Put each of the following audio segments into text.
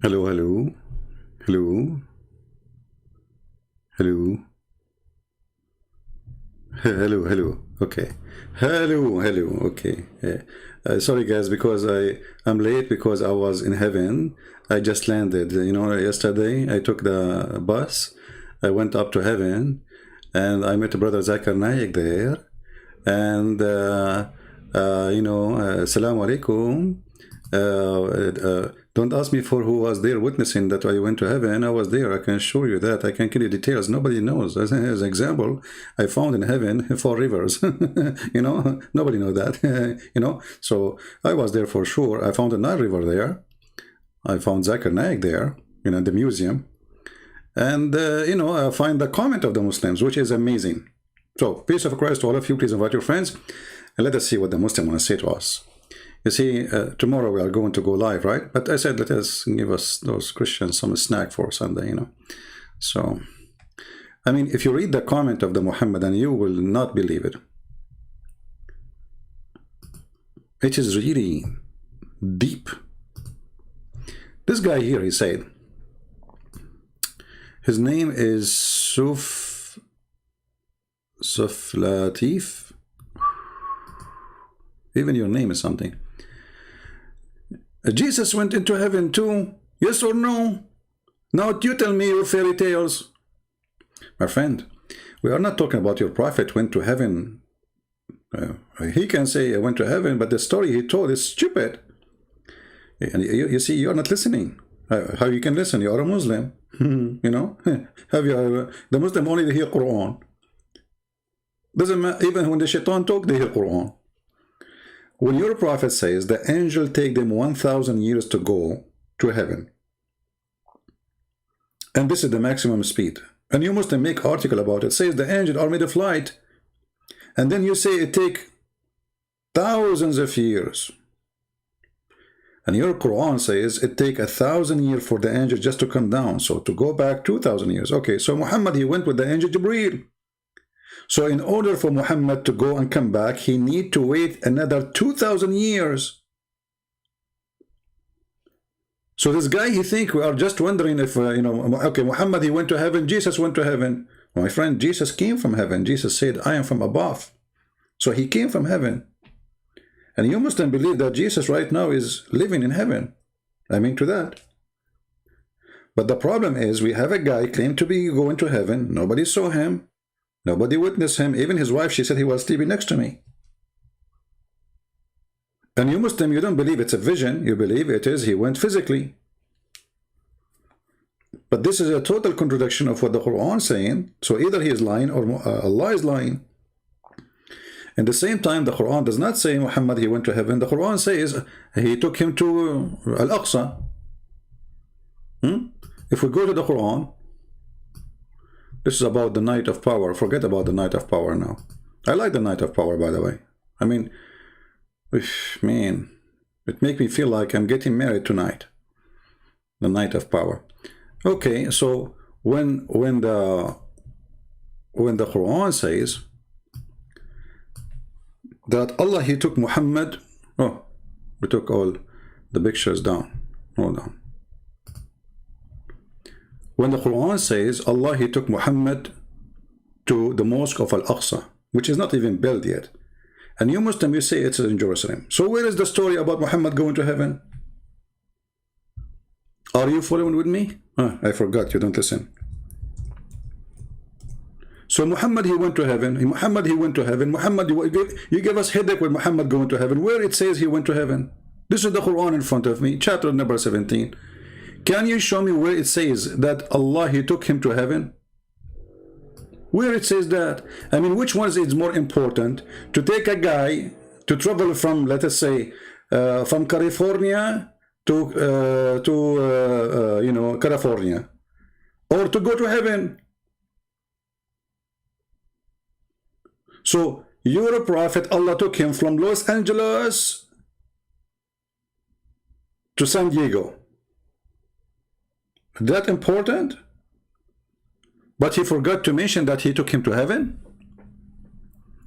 Hello, hello, hello, hello, hello, hello. Okay, hello, hello. Okay. Sorry, guys, because I'm late because I was in heaven. I just landed. Yesterday I took the bus. I went up to heaven, and I met Brother Zakir Naik there. And Assalamu alaikum. Don't ask me for who was there witnessing that I went to heaven. I was there. I can show you that. I can give you details. Nobody knows. As an example, I found in heaven 4 rivers. Nobody knows that. So I was there for sure. I found a Nile River there. I found Zakir Naik there, the museum. And, I find the comment of the Muslims, which is amazing. So, peace of Christ to all of you. Please invite your friends. And let us see what the Muslim want to say to us. You see, tomorrow we are going to go live, right? But I said, let us give us those Christians some snack for Sunday, So, I mean, if you read the comment of the Muhammadan, you will not believe it. It is really deep. This guy here, he said, his name is Latif. Even your name is something. Jesus went into heaven too. Yes or no? Now you tell me your fairy tales. My friend, we are not talking about your prophet went to heaven. He can say I went to heaven, but the story he told is stupid. And you see, you're not listening. How you can listen? You are a Muslim. Have you the Muslim only hear Quran? Doesn't matter. Even when the shaitan talk, they hear Quran. When your prophet says the angel take them 1,000 years to go to heaven, and this is the maximum speed, and you must make article about it, says the angel are made of light, and then you say it take thousands of years, and your Quran says it take 1,000 years for the angel just to come down, so to go back 2,000 years. Okay, so Muhammad, he went with the angel Jibreel. So in order for Muhammad to go and come back, he need to wait another 2,000 years. So this guy, he think we are just wondering if, okay, Muhammad, he went to heaven, Jesus went to heaven. My friend, Jesus came from heaven. Jesus said, I am from above. So he came from heaven. And you mustn't believe that Jesus right now is living in heaven. I mean to that. But the problem is we have a guy claimed to be going to heaven. Nobody saw him. Nobody witnessed him. Even his wife, she said he was sleeping next to me. And you Muslim, you don't believe it's a vision. You believe it is he went physically. But this is a total contradiction of what the Quran is saying. So either he is lying or Allah is lying. At the same time, the Quran does not say Muhammad, he went to heaven. The Quran says he took him to Al-Aqsa. If we go to the Quran, this is about the night of power. Forget about the night of power now. I like the night of power, by the way. I mean, man, it makes me feel like I'm getting married tonight. The night of power. Okay, so when the Quran says that Allah, he took Muhammad. Oh, we took all the pictures down. Hold on. When the Quran says Allah, he took Muhammad to the mosque of Al-Aqsa, which is not even built yet, and you Muslim, you say it's in Jerusalem. So where is the story about Muhammad going to heaven? Are you following with me? I forgot, you don't listen. So Muhammad, he went to heaven. Muhammad, he went to heaven. Muhammad, you gave us headache with Muhammad going to heaven. Where it says he went to heaven? This is the Quran in front of me, chapter number 17. Can you show me where it says that Allah, he took him to heaven? Where it says that? I mean, which one is more important? To take a guy to travel from, let us say, from California to California, or to go to heaven? So your prophet, Allah took him from Los Angeles to San Diego. That important? But he forgot to mention that he took him to heaven.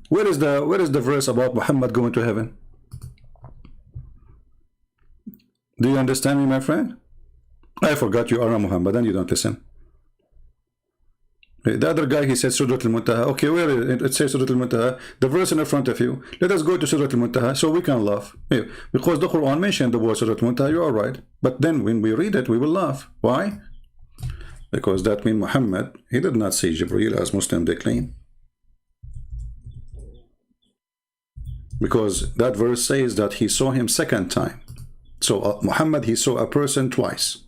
Where is the verse about Muhammad going to heaven? Do you understand me, my friend? I forgot you are a Muhammadan, you don't listen. The other guy, he said Surah Al-Muntaha. Okay, where is it? It says Surah Al-Muntaha. The verse in front of you. Let us go to Surah Al-Muntaha so we can laugh. Yeah, because the Quran mentioned the word Surah Al-Muntaha, you are right. But then when we read it, we will laugh. Why? Because that means Muhammad, he did not see Jibreel as Muslim they claim. Because that verse says that he saw him second time. So Muhammad, he saw a person twice.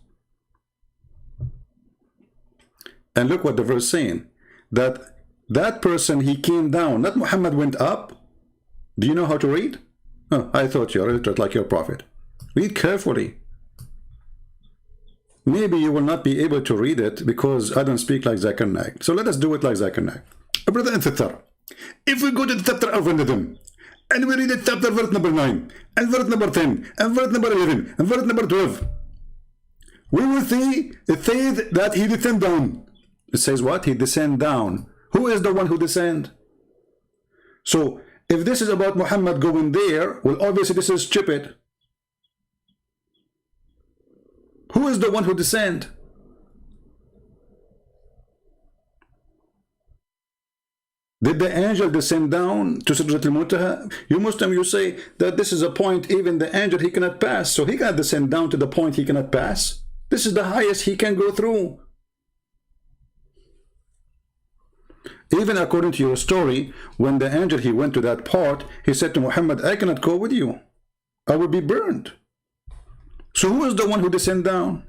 And look what the verse saying, that that person, he came down, not Muhammad went up. Do you know how to read? Oh, I thought you are illiterate like your prophet. Read carefully. Maybe you will not be able to read it because I don't speak like Zakir Naik. So let us do it like Zakir Naik. Brother and sister, if we go to the chapter of Ramadan, and we read the chapter verse number 9, and verse number 10, and verse number 11, and verse number 12, we will see it says that he descended down. It says what? He descend down. Who is the one who descend? So if this is about Muhammad going there, well, obviously this is stupid. Who is the one who descend? Did the angel descend down to Sidratul Muntaha? You Muslim, you say that this is a point even the angel he cannot pass. So he cannot descend down to the point he cannot pass. This is the highest he can go through. Even according to your story, when the angel he went to that part, he said to Muhammad, I cannot go with you. I will be burned. So who is the one who descend down?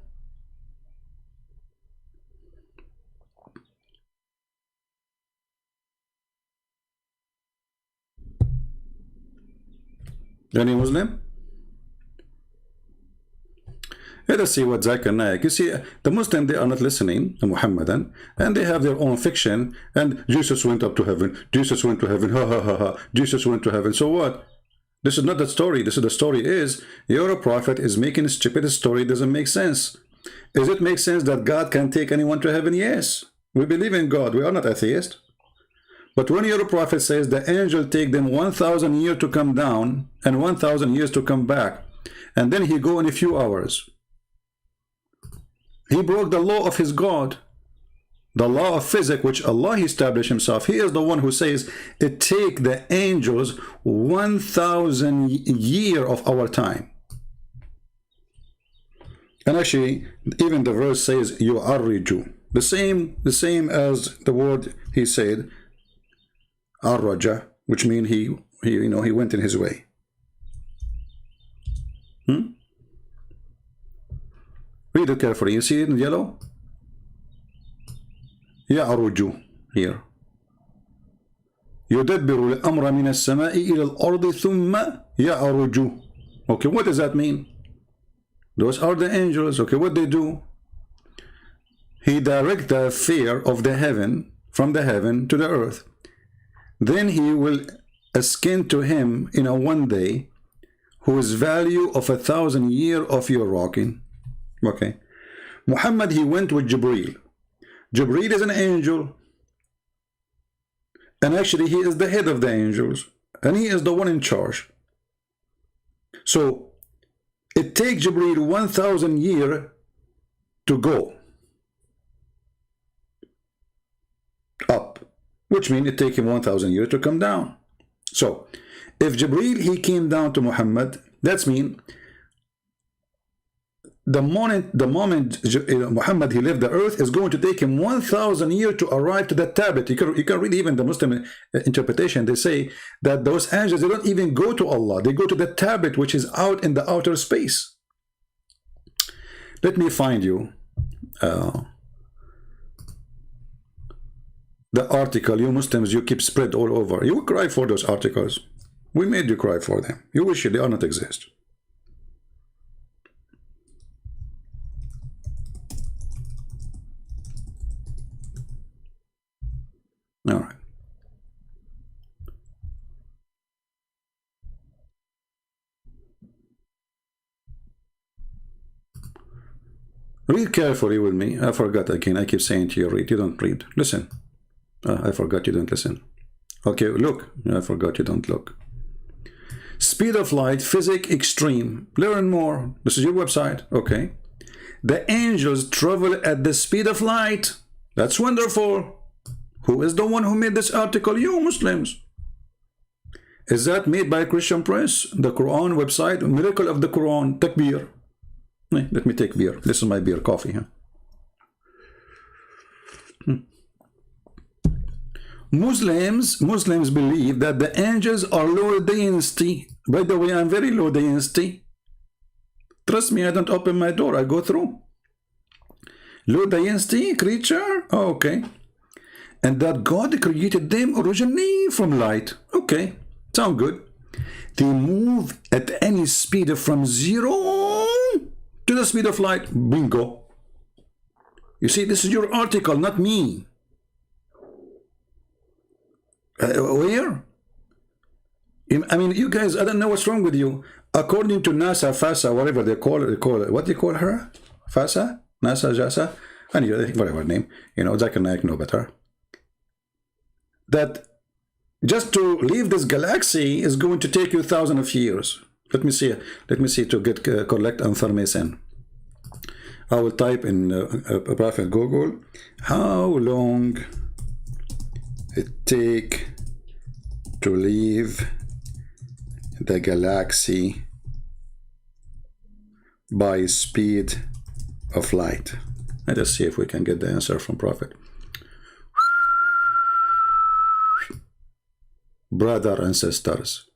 Any Muslim? Let us see what Zakir Naik. You see, the Muslim, they are not listening, the Muhammadan, and they have their own fiction, and Jesus went up to heaven, Jesus went to heaven, ha ha ha ha, Jesus went to heaven. So what? This is not the story. This is the story is, you're a prophet is making a stupid story, doesn't make sense. Does it make sense that God can take anyone to heaven? Yes. We believe in God. We are not atheists. But when your prophet says the angel take them 1,000 years to come down and 1,000 years to come back, and then he go in a few hours, he broke the law of his God, the law of physics which Allah established himself. He is the one who says it take the angels 1,000 years of our time. And actually, even the verse says yu'arriju, the same as the word he said arraja, which means he went in his way. Read it carefully. You see it in yellow? يعرج here. يدبر الأمر من السماء إلى الأرض ثم يعرج. Okay, what does that mean? Those are the angels. Okay, what they do? He directs the affair of the heaven from the heaven to the earth. Then he will ascend to him in a one day, whose value of 1,000 years of your rocking. Okay. Muhammad, he went with Jibreel. Jibreel is an angel. And actually, he is the head of the angels. And he is the one in charge. So, it takes Jibreel 1,000 years to go up. Which means it takes him 1,000 years to come down. So, if Jibreel, he came down to Muhammad, that's mean the moment Muhammad he left the earth is going to take him 1,000 years to arrive to that tablet. You can read even the Muslim interpretation. They say that those angels, they don't even go to Allah. They go to the tablet which is out in the outer space. Let me find you the article. You Muslims, you keep spread all over. You will cry for those articles. We made you cry for them. You wish they are not exist. All right. Read carefully with me. I forgot again. I keep saying to you, read. You don't read. Listen. I forgot you don't listen. Okay, look. I forgot you don't look. Speed of light, physics extreme. Learn more. This is your website. Okay. the angels travel at the speed of light. That's wonderful. Who is the one who made this article? You Muslims. Is that made by Christian Press? The Quran website? Miracle of the Quran. Takbir. Let me take beer. This is my beer, coffee. Huh? Muslims believe that the angels are low density. By the way, I'm very low density. Trust me, I don't open my door, I go through. Low density creature? Oh, okay. And that God created them originally from light. Okay, sound good. They move at any speed from 0 to the speed of light. Bingo. You see, this is your article, not me. Where? I mean, you guys, I don't know what's wrong with you. According to NASA, FASA, whatever they call it, what do you call her? FASA? NASA, JASA? Anyway, whatever name. You know, Zakir Naik know better. That just to leave this galaxy is going to take you thousands of years. Let me see to get collect information. I will type in Prophet Google, how long it take to leave the galaxy by speed of light. Let us see if we can get the answer from Prophet. Brother and sisters,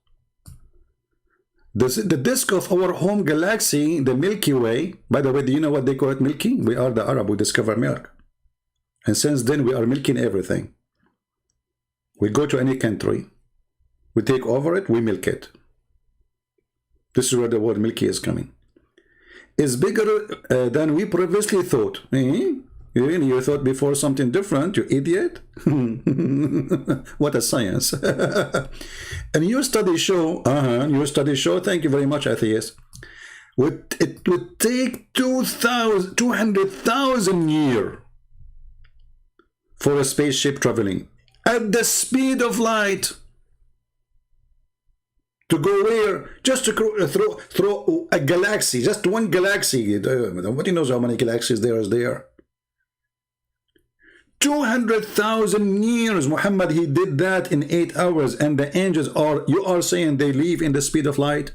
the disk of our home galaxy, the Milky Way, by the way, do you know what they call it? Milky? We are the Arab who discover milk. And since then, we are milking everything. We go to any country, we take over it, we milk it. This is where the word milky is coming. It's bigger than we previously thought. You thought before something different, you idiot. What a science. And your studies show, thank you very much, atheist. It would take 200,000 years for a spaceship traveling at the speed of light. To go where? Just to throw a galaxy, just one galaxy. Nobody knows how many galaxies there is there. 200,000 years, Muhammad, he did that in 8 hours, and the angels you are saying they leave in the speed of light?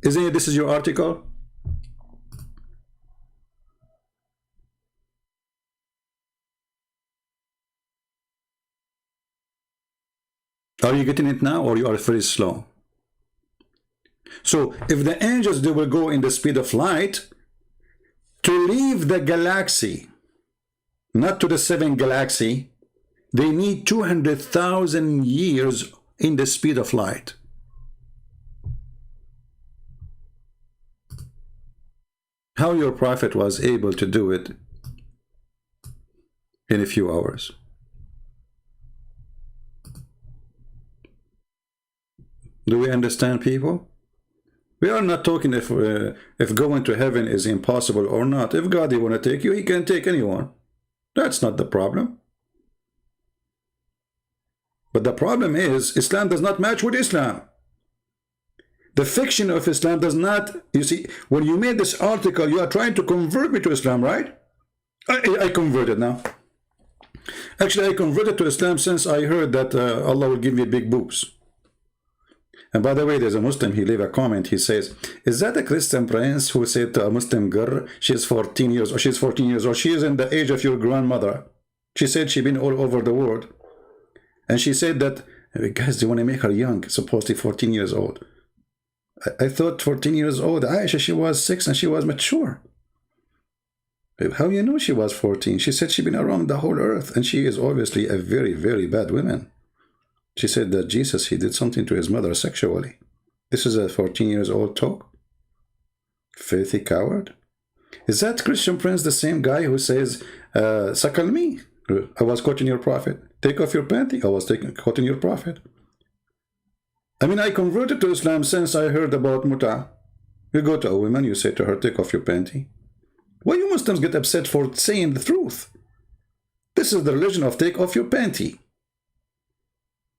Isn't it, this is your article? Are you getting it now, or you are very slow? So if the angels, they will go in the speed of light to leave the galaxy, not to the 7th galaxy, they need 200,000 years in the speed of light. How your prophet was able to do it in a few hours? Do we understand, people? We are not talking if going to heaven is impossible or not. If God want to take you, he can take anyone. That's not the problem. But the problem is, Islam does not match with Islam. The fiction of Islam does not, you see, when you made this article, you are trying to convert me to Islam, right? I converted now. Actually, I converted to Islam since I heard that Allah will give me big boobs. And by the way, there's a Muslim, he leave a comment, he says, is that a Christian prince who said to a Muslim girl, she's 14 years old, she is in the age of your grandmother. She said she's been all over the world. And she said that, guys, they want to make her young, supposedly 14 years old. I thought 14 years old, Aisha, she was 6 and she was mature. How you know she was 14? She said she's been around the whole earth, and she is obviously a very, very bad woman. She said that Jesus, he did something to his mother sexually. This is a 14 years old talk? Filthy coward. Is that Christian prince the same guy who says, suckle me? I was quoting your prophet. Take off your panty. I was quoting your prophet. I mean, I converted to Islam since I heard about muta. You go to a woman, you say to her, take off your panty. Why you Muslims get upset for saying the truth? This is the religion of take off your panty.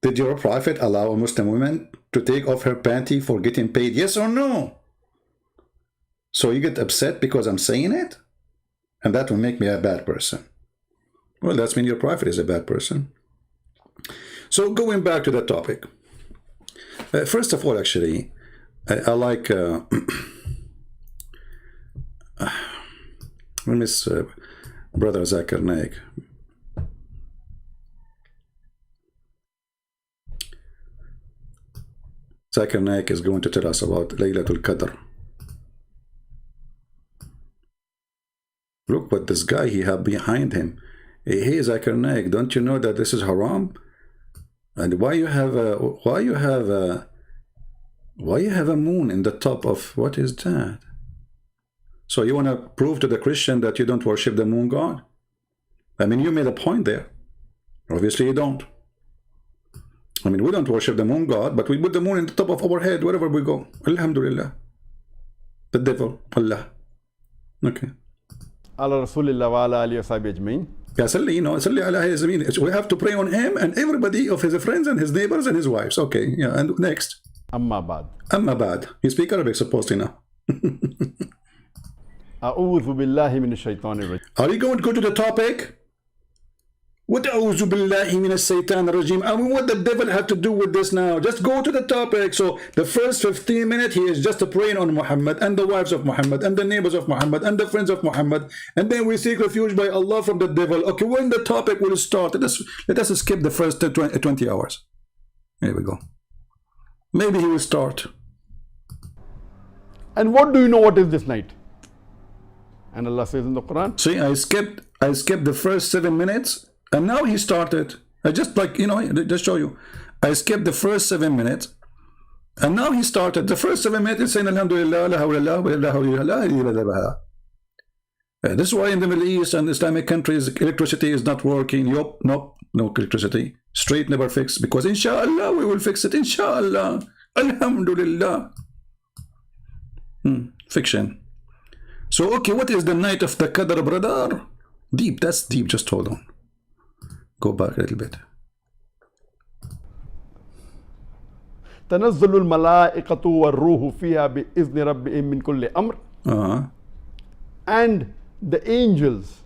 Did your prophet allow a Muslim woman to take off her panty for getting paid? Yes or no? So you get upset because I'm saying it? And that will make me a bad person. Well, that's mean your prophet is a bad person. So going back to the topic. First of all, actually, I like Miss Brother Zakir Naik. Zakir Naik is going to tell us about Laylatul Qadr. Look what this guy he have behind him. Hey, Zakir Naik, don't you know that this is haram? And why you have a moon in the top of what is that? So you want to prove to the Christian that you don't worship the moon god? I mean, you made a point there. Obviously you don't. I mean, we don't worship the moon god, but we put the moon in the top of our head wherever we go. Alhamdulillah. The devil, Allah. Okay. Ala Rasulillah wa ala alihi wa sahbihi ajmain. We have to pray on him and everybody of his friends and his neighbors and his wives. Okay, yeah, and next. Amma ba'd. Amma ba'd. You speak Arabic, supposedly now. A'udhu billahi minash shaitanir rajim. Are you going to go to the topic? What a'udhu billahi minash shaitanir rajim? I mean, what the devil have to do with this now? Just go to the topic. So the first 15 minutes, he is just praying on Muhammad and the wives of Muhammad and the neighbors of Muhammad and the friends of Muhammad. And then we seek refuge by Allah from the devil. Okay, when the topic will start, let us skip the first 20 hours. Here we go. Maybe he will start. And what do you know what is this night? And Allah says in the Quran. See, I skipped the first 7 minutes, and now he started. I just just show you. I skipped the first 7 minutes, and now he started. The first 7 minutes is saying Alhamdulillah, la hawla wa la hawla. This is why in the Middle East and Islamic countries, electricity is not working. Yup, nope, no electricity. Straight never fixed, because inshallah we will fix it. Inshallah. Alhamdulillah. Fiction. So, okay, what is the night of the Qadr, brother? Deep, that's deep. Just hold on. Go back a little bit. تنزل الملائكة والروح فيها بإذن ربهم من كل أمر. And the angels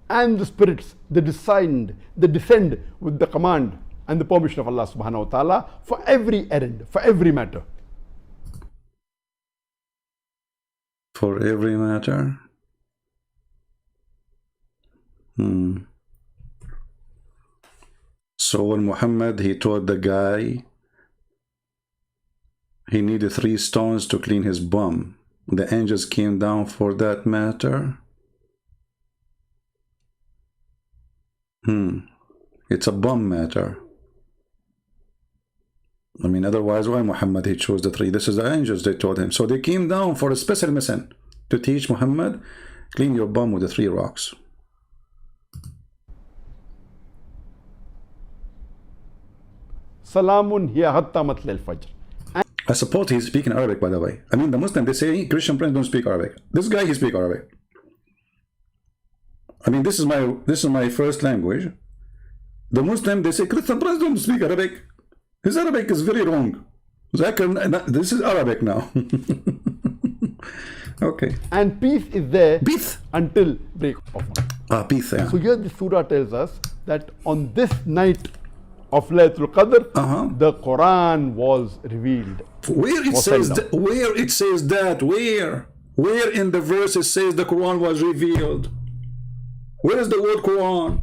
and the spirits, they descend with the command and the permission of Allah subhanahu wa ta'ala for every errand, for every matter. For every matter? So when Muhammad, he told the guy he needed 3 stones to clean his bum, the angels came down for that matter? It's a bum matter. I mean, otherwise, why Muhammad he chose the 3? This is the angels, they told him. So they came down for a special mission to teach Muhammad, clean your bum with the 3 rocks. Salamun hiya hatta matla'il fajr. I suppose he's speaking Arabic, by the way. I mean, the Muslim, they say Christian friends don't speak Arabic. This guy, he speaks Arabic. I mean, this is my first language. The Muslim, they say Christian friends don't speak Arabic. His Arabic is very wrong. This is Arabic now. Okay. And peace is there Peace until break of dawn. Peace, yeah. So here the surah tells us that on this night of Laylatul Qadr, the Quran was revealed. Where it says that? Where in the verse it says the Quran was revealed? Where is the word Quran?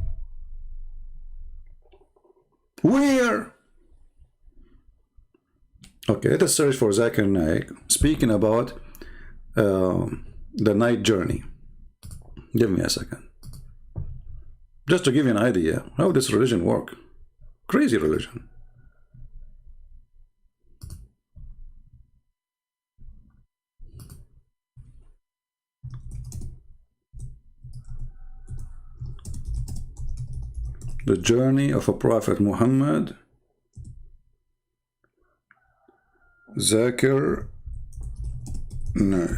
Where? Okay, let us search for Zakir Naik speaking about the night journey. Give me a second. Just to give you an idea how this religion works. Crazy religion. The journey of a Prophet Muhammad. Zakir Naik.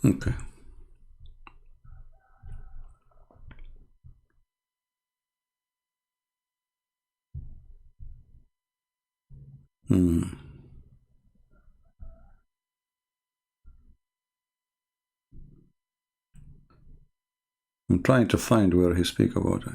Okay. I'm trying to find where he speak about it.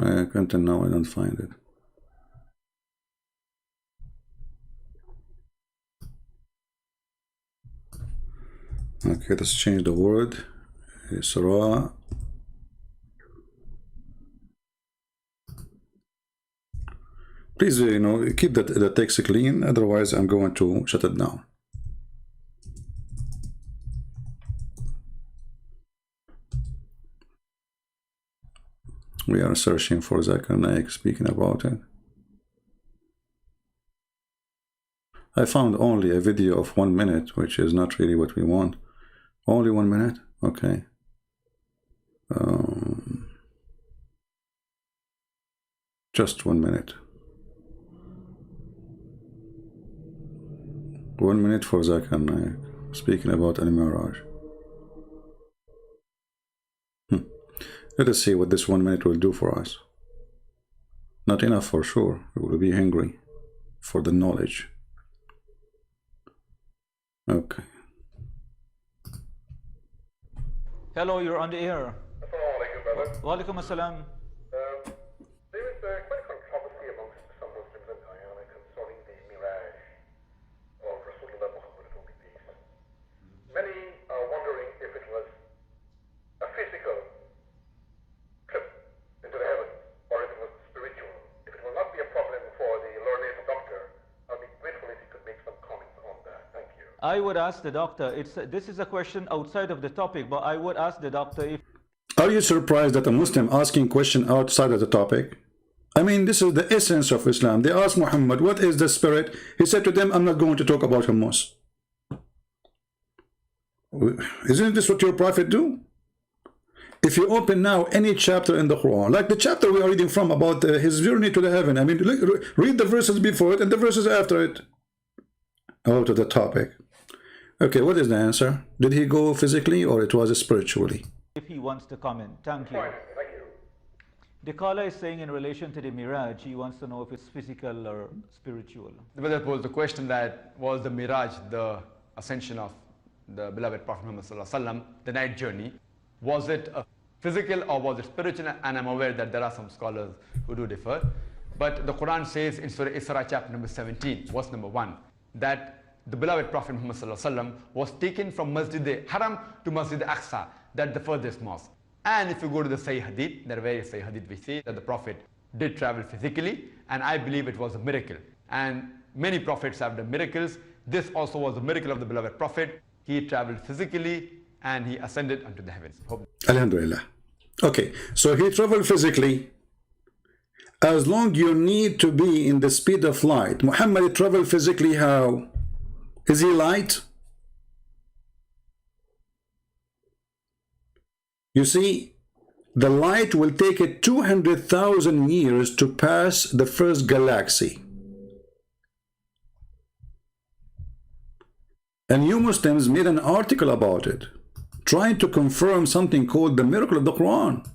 I can't now, I don't find it. Okay, let's change the word. Surah. Please, keep the text clean. Otherwise, I'm going to shut it down. We are searching for Zakir Naik speaking about it. I found only a video of 1 minute, which is not really what we want. Only 1 minute? Okay. Just 1 minute. 1 minute for Zakir Naik speaking about Al-Miraj. Let us see what this 1 minute will do for us. Not enough for sure. We will be hungry for the knowledge. Okay. Hello, you're on the air. Assalamu alaikum, brother. Wa alaikum assalam. There is quite a controversy amongst some Muslims in Guyana concerning the Miraj of Rasulullah Muhammad whom he peace. Many are wondering if it was a physical trip into the heavens or if it was spiritual. If it will not be a problem for the learned doctor, I'll be grateful if you could make some comments on that. Thank you. I would ask the doctor, this is a question outside of the topic, but I would ask the doctor if... Are you surprised that a Muslim asking question outside of the topic? I mean, this is the essence of Islam. They asked Muhammad, what is the spirit? He said to them, I'm not going to talk about hummus. Isn't this what your prophet do? If you open now any chapter in the Quran, like the chapter we are reading from about his journey to the heaven, I mean, read the verses before it and the verses after it. Out of the topic. Okay, what is the answer? Did he go physically or it was spiritually? If he wants to comment. Thank you. Fine, thank you. The caller is saying in relation to the Miraj, he wants to know if it's physical or spiritual. The brother posed the question that was the Miraj, the ascension of the beloved Prophet Muhammad Sallallahu Alaihi Wasallam, the night journey, was it a physical or was it spiritual? And I'm aware that there are some scholars who do differ. But the Quran says in Surah Isra chapter number 17, verse number 1, that the beloved Prophet Muhammad Sallallahu Alaihi Wasallam was taken from Masjid Haram to Masjid Aqsa, that the furthest mosque. And if you go to the Sahih Hadith, there are various Sahih Hadith which say that the Prophet did travel physically, and I believe it was a miracle. And many prophets have done miracles. This also was a miracle of the beloved Prophet. He traveled physically and he ascended unto the heavens. Alhamdulillah. Okay, so he traveled physically. As long you need to be in the speed of light. Muhammad traveled physically how? Is he light? You see, the light will take it 200,000 years to pass the first galaxy. And you Muslims made an article about it, trying to confirm something called the miracle of the Quran.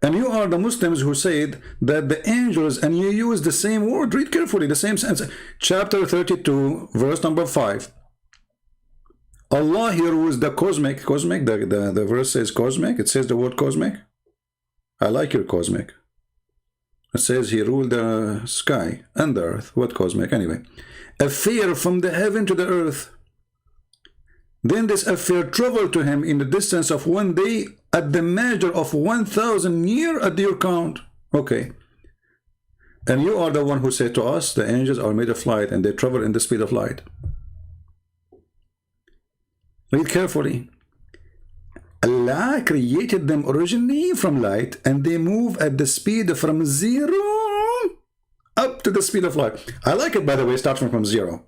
And you are the Muslims who said that the angels, and you use the same word, read carefully, the same sense. Chapter 32, verse number 5. Allah here was the cosmic, the verse says cosmic, it says the word cosmic. I like your cosmic. It says he ruled the sky and the earth. What cosmic? Anyway, affair from the heaven to the earth. Then this affair traveled to him in the distance of 1 day at the measure of 1,000 years at your count. Okay. And you are the one who said to us, the angels are made of light and they travel in the speed of light. Read carefully. Allah created them originally from light and they move at the speed from 0 up to the speed of light. I like it, by the way, starting from 0.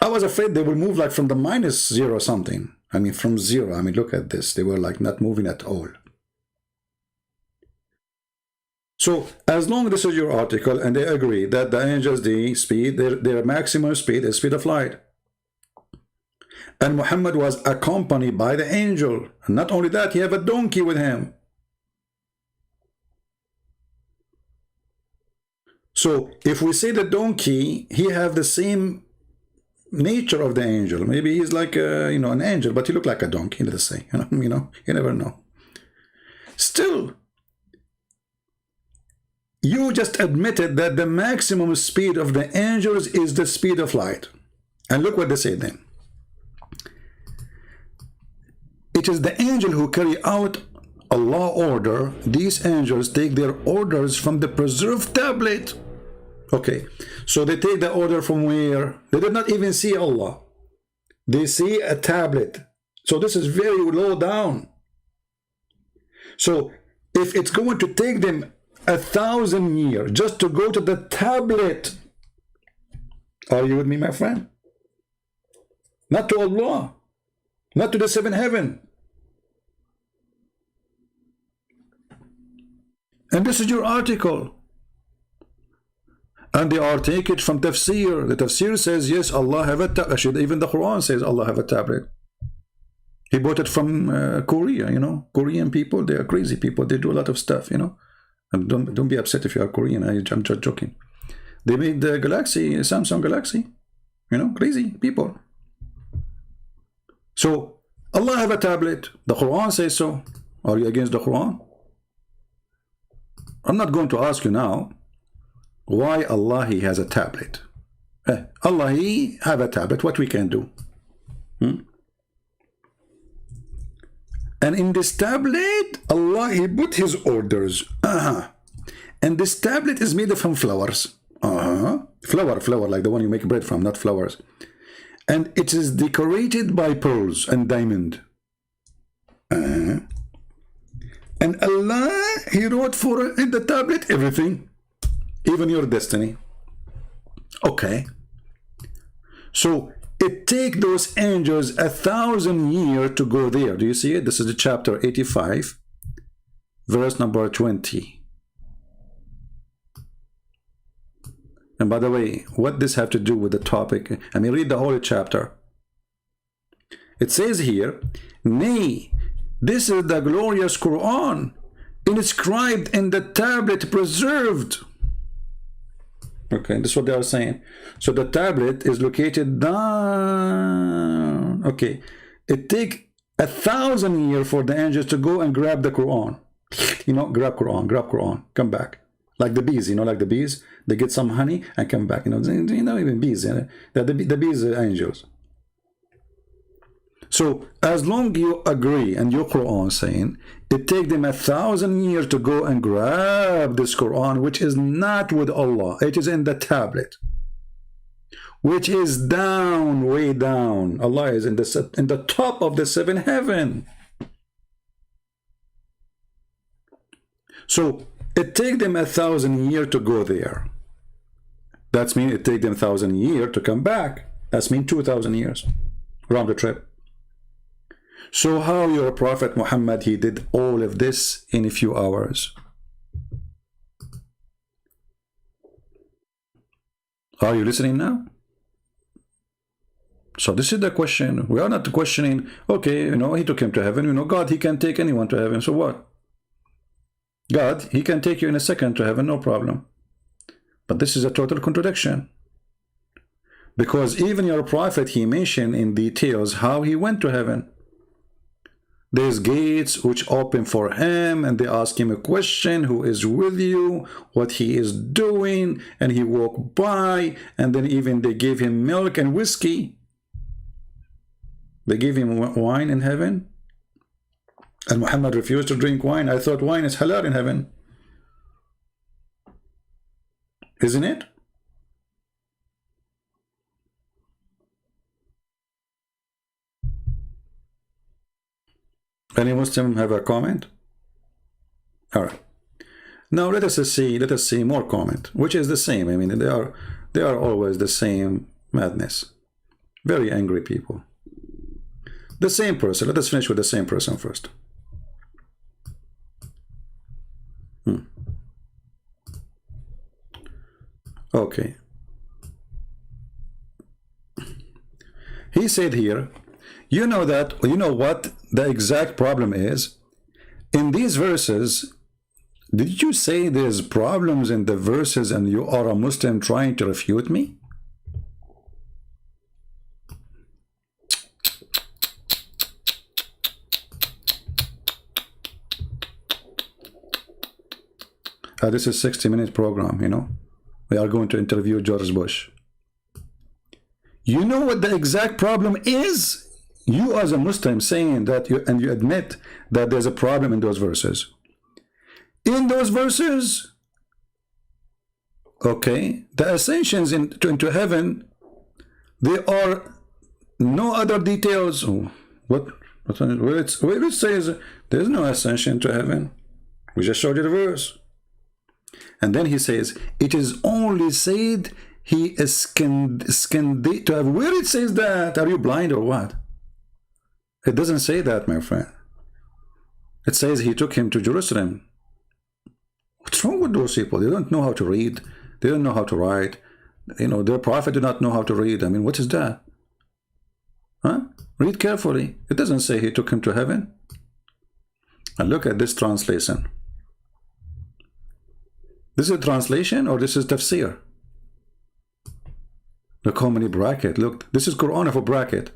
I was afraid they will move like from the -0 something. I mean, from 0. I mean, look at this. They were like not moving at all. So, as long as this is your article and they agree that the angels, the speed, their maximum speed is speed of light. And Muhammad was accompanied by the angel. And not only that, he had a donkey with him. So if we say the donkey, he have the same nature of the angel. Maybe he's like an angel, but he look like a donkey, let's say. You never know. Still, you just admitted that the maximum speed of the angels is the speed of light. And look what they say then. It is the angel who carry out a law order. These angels take their orders from the preserved tablet. Okay, so they take the order from where? They did not even see Allah. They see a tablet. So this is very low down. So if it's going to take them 1,000 years just to go to the tablet, are you with me, my friend? Not to Allah, not to the seventh heaven. And this is your article. And they are taken from tafsir. The tafsir says, yes, Allah have a tablet. Even the Quran says Allah have a tablet. He bought it from Korea, Korean people, they are crazy people. They do a lot of stuff, And don't be upset if you are Korean. I'm just joking. They made the Galaxy, Samsung Galaxy. Crazy people. So, Allah have a tablet. The Quran says so. Are you against the Quran? I'm not going to ask you now why Allah he has a tablet. Allah he have a tablet. What we can do? And in this tablet, Allah he put his orders. And this tablet is made from flowers. Flower, like the one you make bread from, not flowers. And it is decorated by pearls and diamond. And Allah, he wrote in the tablet everything, even your destiny. Okay. So it take those angels 1,000 years to go there. Do you see it? This is the chapter 85, verse number 20. And by the way, what this have to do with the topic? I mean, read the whole chapter. It says here, nay, this is the glorious Quran, inscribed in the tablet preserved. Okay, this is what they are saying. So the tablet is located down. Okay, it take 1,000 years for the angels to go and grab the Quran. Grab Quran, come back. Like the bees, like the bees, they get some honey and come back. Even bees, the bees are angels. So as long you agree, and your Quran saying it take them 1,000 years to go and grab this Quran, which is not with Allah, it is in the tablet, which is down, way down. Allah is in the top of the seventh heaven. So it take them 1,000 years to go there. That means it take them 1,000 years to come back. That means 2,000 years round the trip. So how your Prophet Muhammad, he did all of this in a few hours? Are you listening now? So this is the question. We are not questioning, okay, he took him to heaven. God, he can take anyone to heaven. So what? God, he can take you in a second to heaven, no problem. But this is a total contradiction. Because even your Prophet, he mentioned in details how he went to heaven. There's gates which open for him, and they ask him a question, who is with you, what he is doing, and he walked by, and then even they gave him milk and whiskey. They gave him wine in heaven. And Muhammad refused to drink wine. I thought wine is halal in heaven. Isn't it? Any Muslim have a comment? All right. Now let us see more comment, which is the same. I mean, they are always the same madness. Very angry people. The same person. Let us finish with the same person first. Okay. He said here, You know that, you know what the exact problem is? In these verses, did you say there's problems in the verses and you are a Muslim trying to refute me? This is 60-minute program, you know. We are going to interview George Bush. You know what the exact problem is? You as a Muslim saying that, and you admit that there's a problem in those verses. In those verses, okay, the ascensions into heaven, there are no other details. Where it says there's no ascension to heaven. We just showed you the verse. And then he says, it is only said he is to have. Where it says that? Are you blind or what? It doesn't say that, my friend. It says he took him to Jerusalem. What's wrong with those people? They don't know how to read. They don't know how to write. You know, their prophet do not know how to read. I mean, what is that? Huh? Read carefully. It doesn't say he took him to heaven. And look at this translation. This is a translation or this is tafsir? Look how many brackets. Look, this is Quran of a bracket.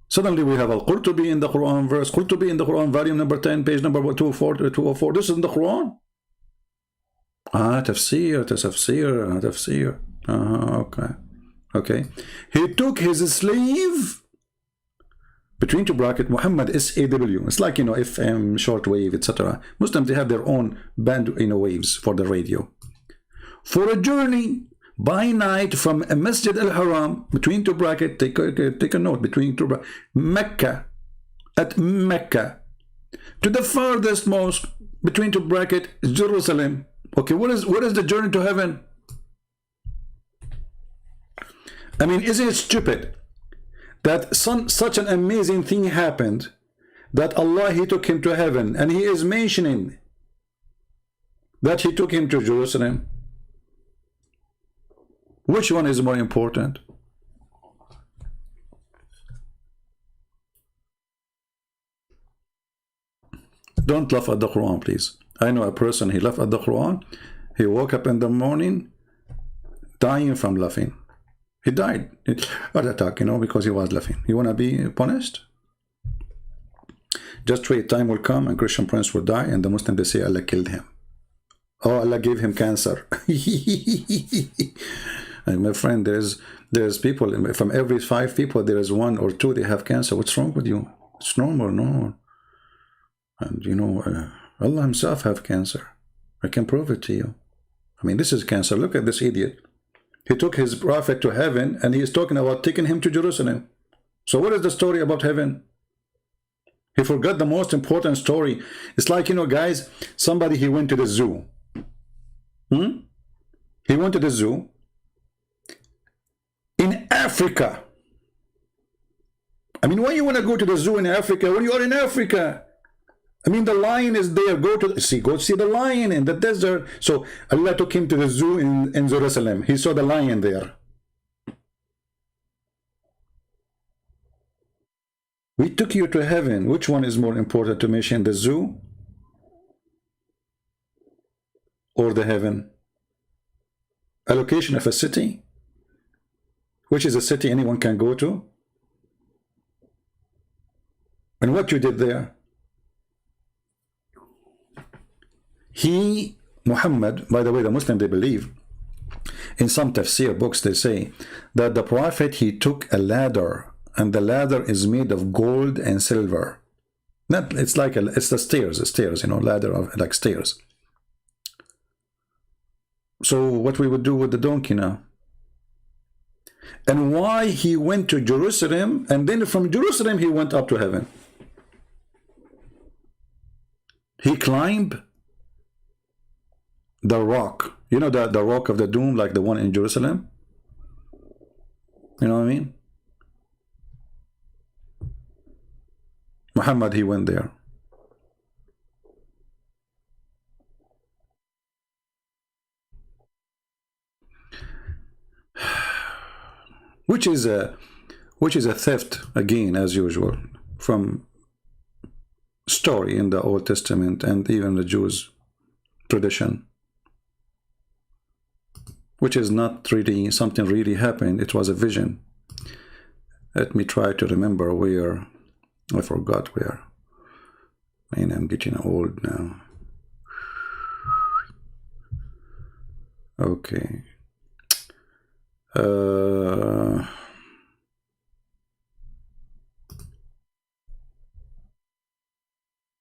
Suddenly we have Al-Qurtubi in the Quran verse. Qurtubi in the Quran, volume number 10, page number 204. This is in the Quran. Tafsir. Tafsir. Okay. Okay. He took his slave, between two brackets, Muhammad SAW. It's like, you know, FM, shortwave, etc. Muslims, they have their own band, you know, waves for the radio. For a journey by night from a Masjid al-Haram, between two brackets, take a note, between two brackets, Mecca, at Mecca, to the farthest mosque, between two brackets, Jerusalem. Okay, what is the journey to heaven? I mean, isn't it stupid that such an amazing thing happened, that Allah, he took him to heaven, and he is mentioning that he took him to Jerusalem? Which one is more important? Don't laugh at the Quran, please. I know a person, he laughed at the Quran. He woke up in the morning dying from laughing. He died. Heart attack, you know, because he was laughing. You want to be punished? Just wait, time will come and Christian Prince will die, and the Muslim, they say Allah killed him. Oh, Allah gave him cancer. And my friend, there's people, from every 5 people, there is 1 or 2, they have cancer. What's wrong with you? It's normal, no. And you know, Allah himself have cancer. I can prove it to you. I mean, this is cancer. Look at this idiot. He took his prophet to heaven, and he is talking about taking him to Jerusalem. So what is the story about heaven? He forgot the most important story. It's like, you know, guys, somebody, he went to the zoo. He went to the zoo in Africa. I mean, why you want to go to the zoo in Africa when you are in Africa? I mean, the lion is there. Go see the lion in the desert. So Allah took him to the zoo in Jerusalem. He saw the lion there. We took you to heaven. Which one is more important to mention, the zoo or the heaven? A location of a city, which is a city anyone can go to, and what you did there. He, Muhammad, by the way, the Muslim, they believe, in some tafsir books, they say that the prophet, he took a ladder, and the ladder is made of gold and silver. It's like it's the stairs, you know, ladder of like stairs. So what we would do with the donkey now? And why he went to Jerusalem, and then from Jerusalem he went up to heaven? He climbed the rock, you know, the rock of the doom, like the one in Jerusalem. You know what I mean? Muhammad, he went there. Which is which is a theft, again, as usual, from story in the Old Testament and even the Jews' tradition, which is not really something really happened. It was a vision. Let me try to remember where. I forgot where. Man, I'm getting old now. Okay.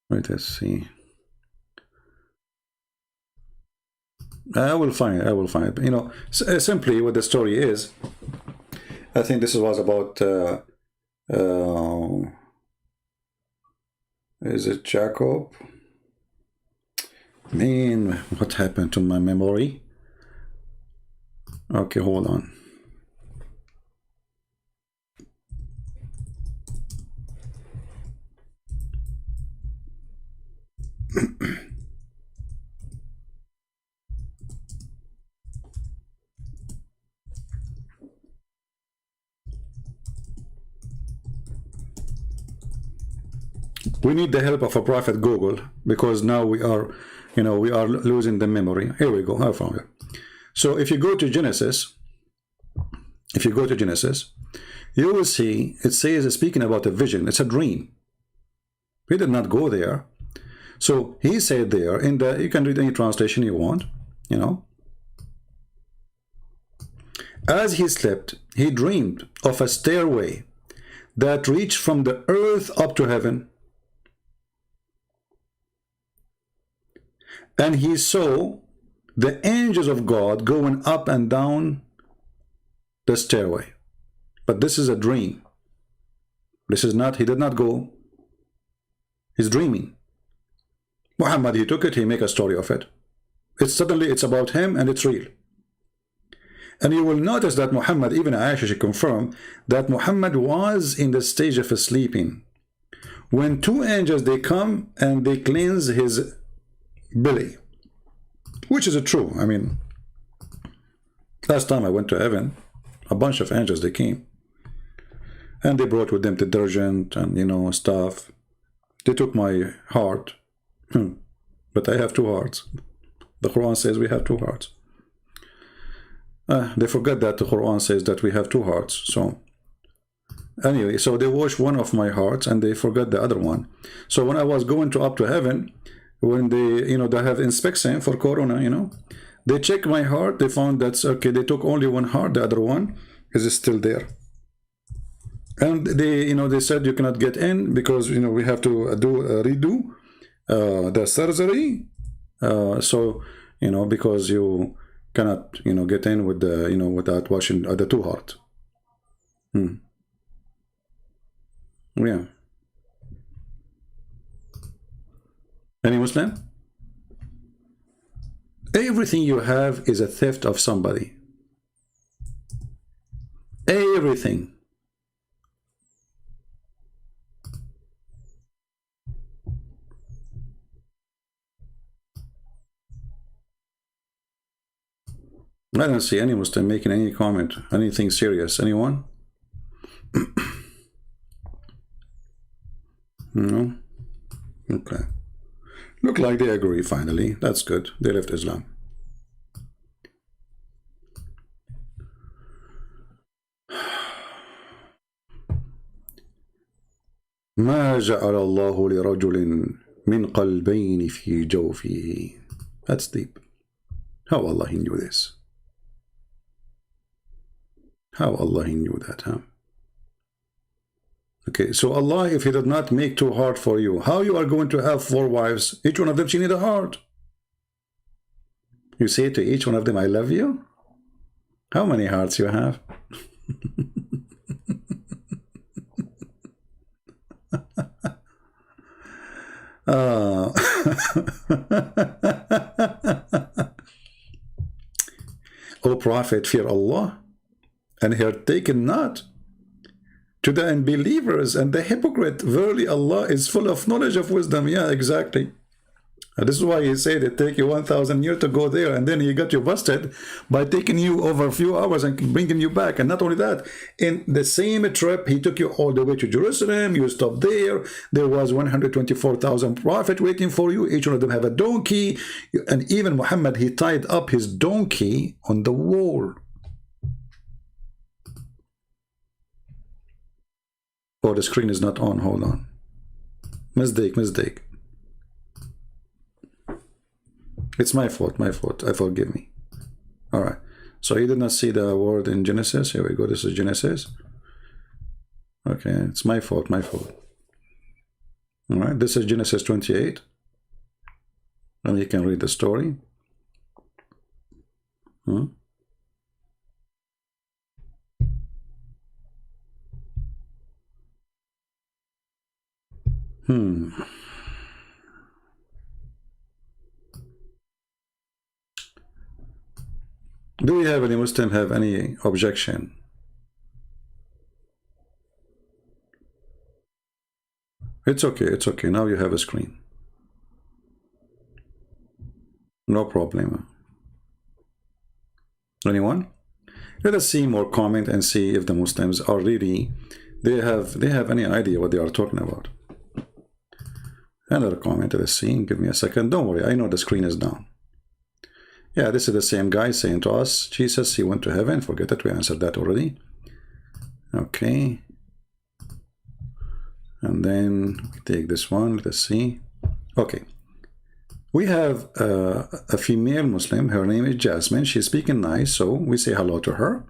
Wait, let's see. I will find it. You know, simply what the story is, I think this was about, is it Jacob? Man, what happened to my memory? Okay, hold on. We need the help of a prophet Google, because now we are, you know, we are losing the memory. Here we go. I found it. So if you go to Genesis, you will see it says, speaking about a vision, it's a dream. We did not go there. So he said there in the, you can read any translation you want, you know. As he slept, he dreamed of a stairway that reached from the earth up to heaven. And he saw the angels of God going up and down the stairway. But this is a dream. This is not, he did not go. He's dreaming. Muhammad, he took it, he make a story of it. Suddenly it's about him and it's real. And you will notice that Muhammad, even Aisha, she confirmed that Muhammad was in the stage of sleeping when two angels, they come and they cleanse his belly, which is true. I mean, last time I went to heaven, a bunch of angels, they came and they brought with them detergent and, you know, stuff. They took my heart, but I have two hearts. The Quran says we have two hearts. They forget that the Quran says that we have two hearts. So anyway, so they wash one of my hearts and they forgot the other one. So when I was going to up to heaven, when they, you know, they have inspection for corona, you know, they check my heart, they found that's okay, they took only one heart, the other one is still there. And they, you know, they said you cannot get in because, you know, we have to redo the surgery. So, you know, because you cannot, you know, get in with the, you know, without washing the two heart. Yeah. Any Muslim? Everything you have is a theft of somebody. Everything. I don't see any Muslim making any comment, anything serious. Anyone? No? Okay. Look like they agree finally. That's good. They left Islam. ما جعل الله لرجل من قلبين في جوفه. That's deep. How Allah he knew this? How Allah he knew that, huh? Okay, so Allah, if he did not make too hard for you, how you are going to have 4 wives? Each one of them, she need a heart. You say to each one of them, I love you? How many hearts you have? O Prophet, fear Allah, and he had taken not to the unbelievers and the hypocrite. Verily Allah is full of knowledge of wisdom. Yeah, exactly. This is why he said it take you 1,000 years to go there, and then he got you busted by taking you over a few hours and bringing you back. And not only that, in the same trip, he took you all the way to Jerusalem. You stopped there. There was 124,000 prophets waiting for you. Each one of them have a donkey. And even Muhammad, he tied up his donkey on the wall. Oh, the screen is not on. Hold on. Mistake. It's my fault. Forgive me. All right. So you did not see the word in Genesis. Here we go. This is Genesis. Okay. It's my fault. All right. This is Genesis 28. And you can read the story. Do we have any Muslim have any objection? It's okay. Now you have a screen. No problem. Anyone? Let us see more comment and see if the Muslims are really they have any idea what they are talking about. Another comment. Let's see. Give me a second. Don't worry. I know the screen is down. Yeah, this is the same guy saying to us, Jesus, he went to heaven. Forget it. We answered that already. Okay. And then we take this one. Let's see. Okay. We have a female Muslim. Her name is Jasmine. She's speaking nice, so we say hello to her.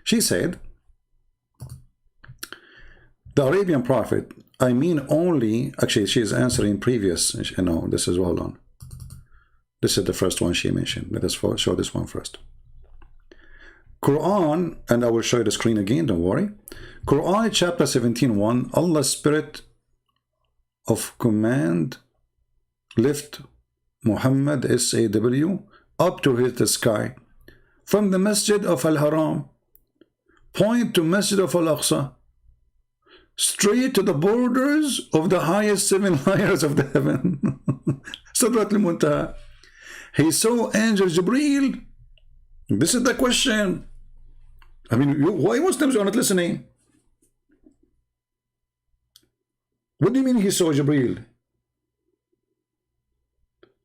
She said, the Arabian Prophet, I mean only, actually she is answering previous, this is, hold on. This is the first one she mentioned. Let us show this one first. Quran, and I will show you the screen again, don't worry. Quran chapter 17:1, Allah's spirit of command lift Muhammad SAW up to the sky from the Masjid of Al-Haram, point to Masjid of Al-Aqsa, straight to the borders of the highest 7 layers of the heaven. Sidrat al-Muntaha. He saw angel Jibreel. This is the question. I mean, why Muslims are not listening? What do you mean he saw Jibreel?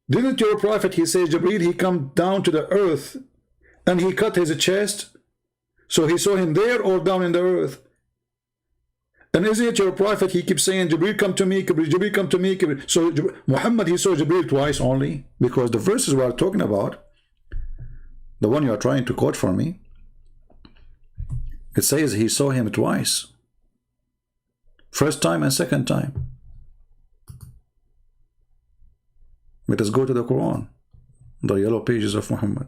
Didn't your prophet, he says, Jibreel, he come down to the earth and he cut his chest? So he saw him there or down in the earth? And isn't it your prophet, he keeps saying, Jibreel come to me, Jibreel come to me. So Muhammad, he saw Jibreel twice only, because the verses we are talking about, the one you are trying to quote for me, it says he saw him twice. First time and second time. Let us go to the Quran, the yellow pages of Muhammad.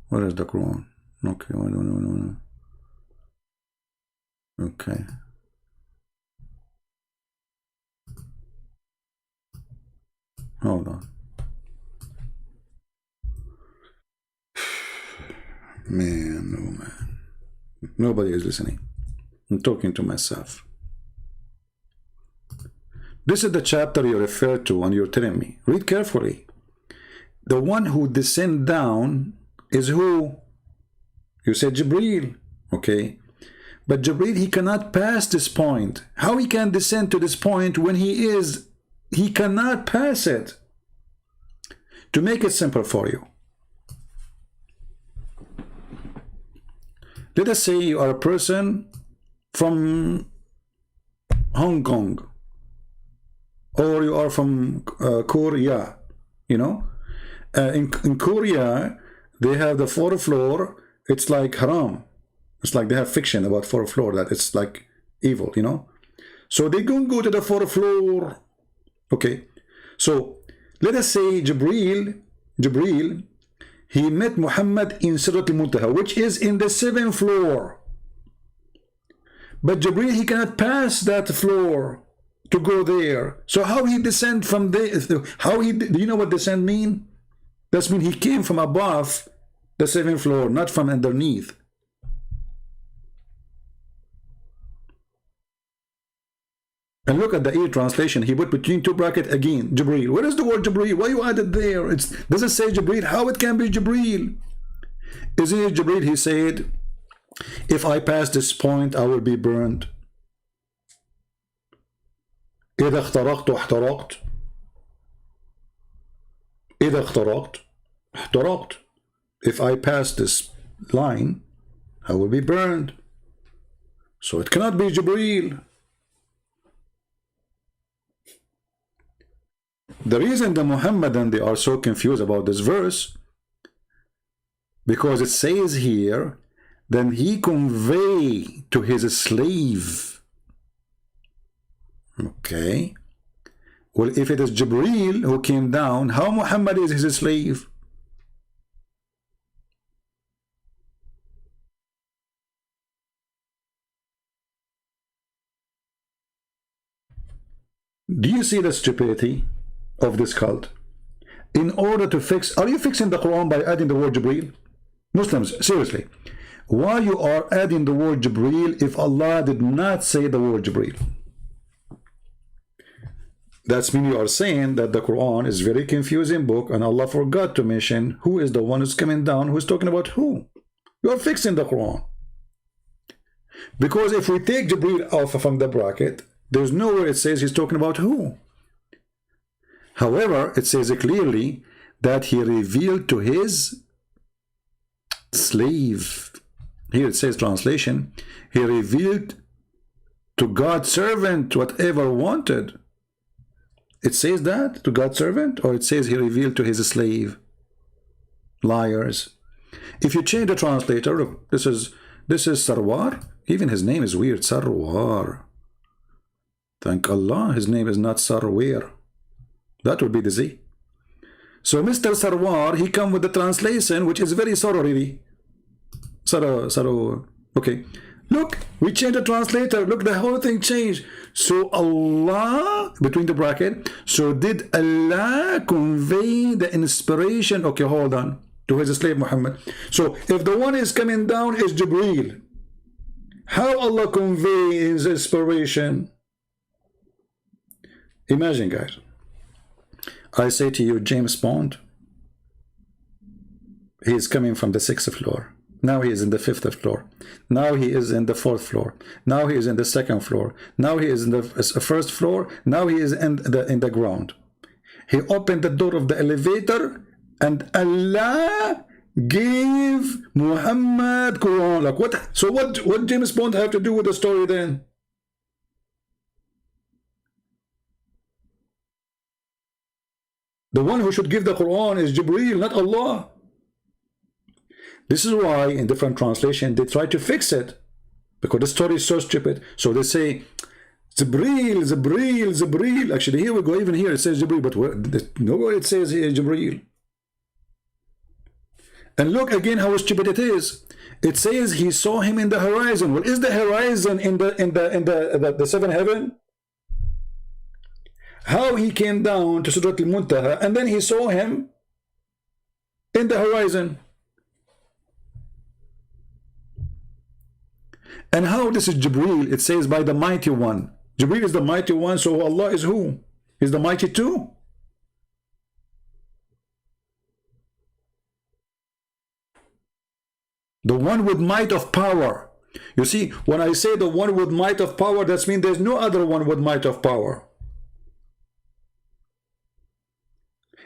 Where is the Quran? Okay, no. Okay. Hold on. Man. Nobody is listening. I'm talking to myself. This is the chapter you refer to and you're telling me. Read carefully. The one who descend down is who? You said Jibreel. Okay. But Jibreel, he cannot pass this point. How he can descend to this point when he cannot pass it? To make it simple for you. Let us say you are a person from Hong Kong, or you are from Korea, in Korea, they have the 4th floor, it's like haram. It's like they have fiction about 4th floor, that it's like evil, So they go to the 4th floor. Okay. So let us say Jibreel, he met Muhammad in Sidrat al-Muntaha, which is in the 7th floor. But Jibreel, he cannot pass that floor to go there. So how he descend from there? Do you know what descend mean? That means he came from above the 7th floor, not from underneath. And look at the E translation. He put between two brackets again, Jibreel. Where is the word Jibreel? Why you added there? It doesn't say Jibreel. How it can be Jibreel? Isn't it Jibreel? He said, if I pass this point, I will be burned. إذا اخترقت احترقت. إذا اخترقت احترقت. If I pass this line, I will be burned. So it cannot be Jibreel. The reason the Muhammadan, they are so confused about this verse, because it says here, then he convey to his slave. Okay. Well, if it is Jibreel who came down, how Muhammad is his slave? Do you see the stupidity of this cult? In order to fix, are you fixing the Quran by adding the word Jibreel? Muslims, seriously, why you are adding the word Jibreel if Allah did not say the word Jibreel? That's mean you are saying that the Quran is very confusing book and Allah forgot to mention who is the one who's coming down, who's talking about who. You are fixing the Quran. Because if we take Jibreel off from the bracket, there's nowhere it says he's talking about who. However, it says clearly that he revealed to his slave. Here it says translation, he revealed to God's servant whatever wanted. It says that to God's servant, or it says he revealed to his slave? Liars. If you change the translator, look, this is Sarwar. Even his name is weird, Sarwar. Thank Allah, his name is not Sarwar. That would be the Z. So Mr. Sarwar, he come with the translation, which is very sorrow, really. Sorrow. Okay. Look, we changed the translator. Look, the whole thing changed. So Allah, between the bracket, so did Allah convey the inspiration? Okay, hold on. To his slave Muhammad. So if the one is coming down is Jibreel, how Allah conveys inspiration? Imagine, guys. I say to you, James Bond, he is coming from the 6th floor. Now he is in the 5th floor. Now he is in the 4th floor. Now he is in the 2nd floor. Now he is in the 1st floor. Now he is in the ground. He opened the door of the elevator and Allah gave Muhammad Quran. Like what? So what James Bond have to do with the story then? The one who should give the Quran is Jibreel, not Allah. This is why in different translations they try to fix it, because the story is so stupid. So they say Jibreel, Jibreel, Jibreel. Actually, here we go. Even here it says Jibreel, but nowhere it says here Jibreel. And look again how stupid it is. It says he saw him in the horizon. Well, is the horizon in the seventh heaven? How he came down to Surat al-Muntaha and then he saw him in the horizon. And how this is Jibreel? It says by the mighty one. Jibreel is the mighty one, so Allah is who? Is the mighty too? The one with might of power. You see, when I say the one with might of power, that means there's no other one with might of power.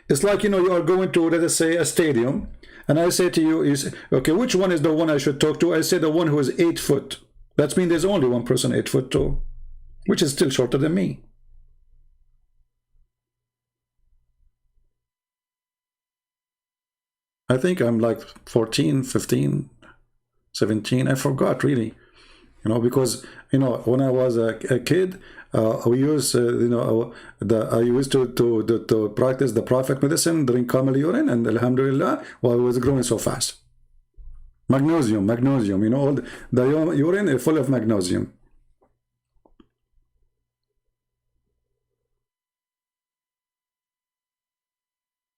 It's like, you know, you are going to, let us say, a stadium, and I say to you, okay, which one is the one I should talk to? I say the one who is 8 foot. That means there's only one person 8 foot tall, which is still shorter than me. I think I'm like 14, 15, 17. I forgot really, you know, because, you know, when I was a kid, we used, I used to practice the Prophet medicine, drink camel urine, and Alhamdulillah, while it was growing so fast. Magnesium, you know, all the urine is full of magnesium.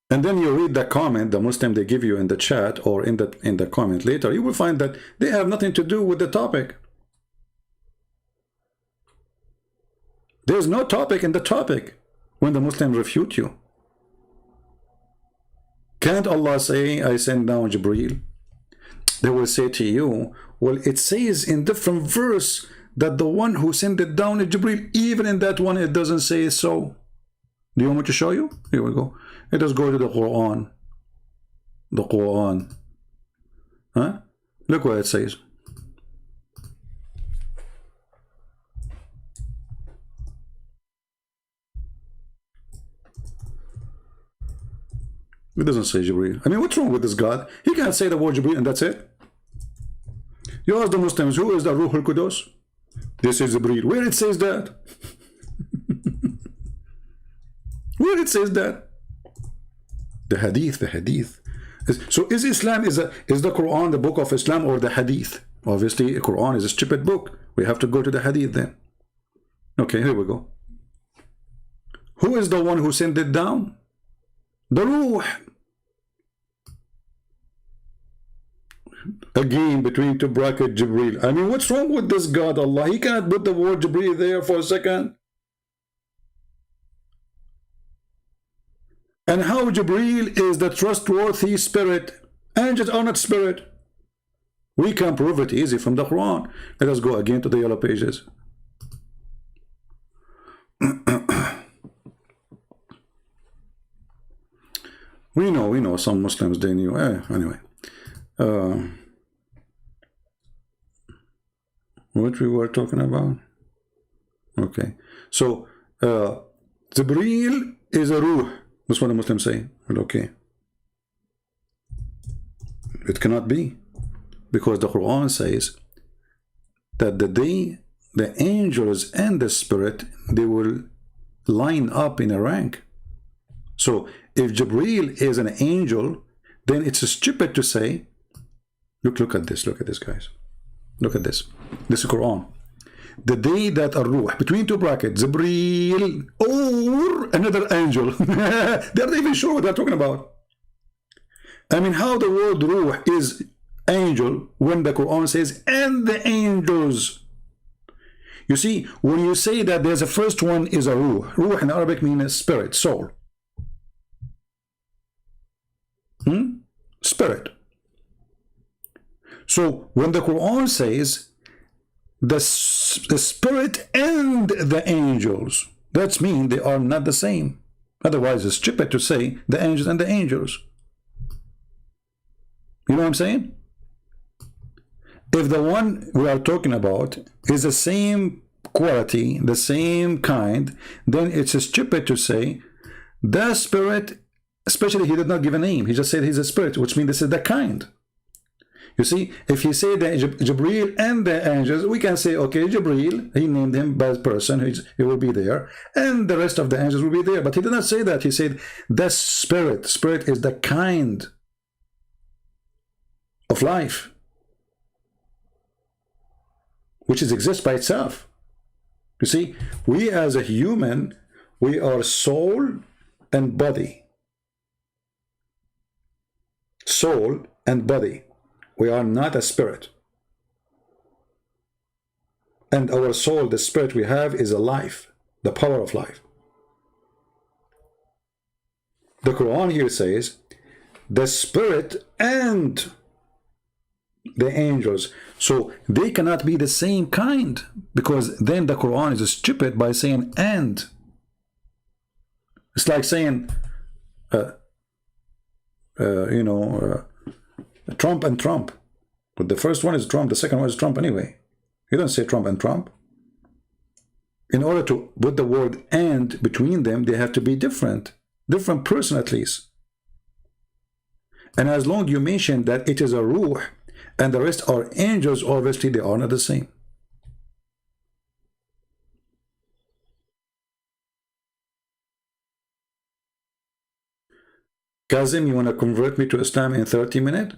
And then you read the comment, the Muslim they give you in the chat or in the comment later, you will find that they have nothing to do with the topic. There's no topic in the topic when the Muslims refute you. Can't Allah say, I send down Jibreel? They will say to you, well, it says in different verse that the one who sent it down is Jibreel. Even in that one, it doesn't say so. Do you want me to show you? Here we go. Let us go to the Quran. The Quran. Huh? Look what it says. It doesn't say Jibreel. I mean, what's wrong with this God? He can't say the word Jibreel and that's it. You ask the Muslims, who is the Ruh al-Qudus? This is Jibreel. Where it says that? Where it says that? The Hadith, the Hadith. So is Islam, is the Quran the book of Islam or the Hadith? Obviously, the Quran is a stupid book. We have to go to the Hadith then. Okay, here we go. Who is the one who sent it down? The Ruh. Again, between two brackets, Jibreel. I mean, what's wrong with this God, Allah? He can't put the word Jibreel there for a second. And how Jibreel is the trustworthy spirit. Angels are not spirit. We can prove it easy from the Quran. Let us go again to the yellow pages. We know some Muslims, they knew. Anyway. What we were talking about? Okay. So, Jibreel is a Ruh. That's what the Muslims say. Well, okay. It cannot be. Because the Quran says that the day the angels and the spirit, they will line up in a rank. So, if Jibreel is an angel, then it's stupid to say, look at this, guys. Look at this. This is Quran. The day that a Ruh, between two brackets, Jibreel or another angel. They're not even sure what they're talking about. I mean, how the word Ruh is angel when the Quran says, and the angels. You see, when you say that there's a first one is a Ruh. Ruh in Arabic means spirit, soul. Spirit. So when the Quran says the spirit and the angels, that means they are not the same. Otherwise, it's stupid to say the angels and the angels. You know what I'm saying? If the one we are talking about is the same quality, the same kind, then it's stupid to say the spirit. Especially, he did not give a name. He just said he's a spirit, which means this is the kind. You see, if he said that Jibreel and the angels, we can say, okay, Jibreel, he named him by person, he will be there, and the rest of the angels will be there. But he did not say that. He said the spirit. Spirit is the kind of life, which exists by itself. You see, we as a human, we are soul and body. Soul and body. We are not a spirit. And our soul, the spirit we have, is a life, the power of life. The Quran here says the spirit and the angels. So they cannot be the same kind, because then the Quran is stupid by saying and. It's like saying Trump and Trump. But the first one is Trump, the second one is Trump anyway. You don't say Trump and Trump. In order to put the word and between them, they have to be different. Different person at least. And as long as you mention that it is a Ruh and the rest are angels, obviously they are not the same. Kazim, you want to convert me to Islam in 30 minutes?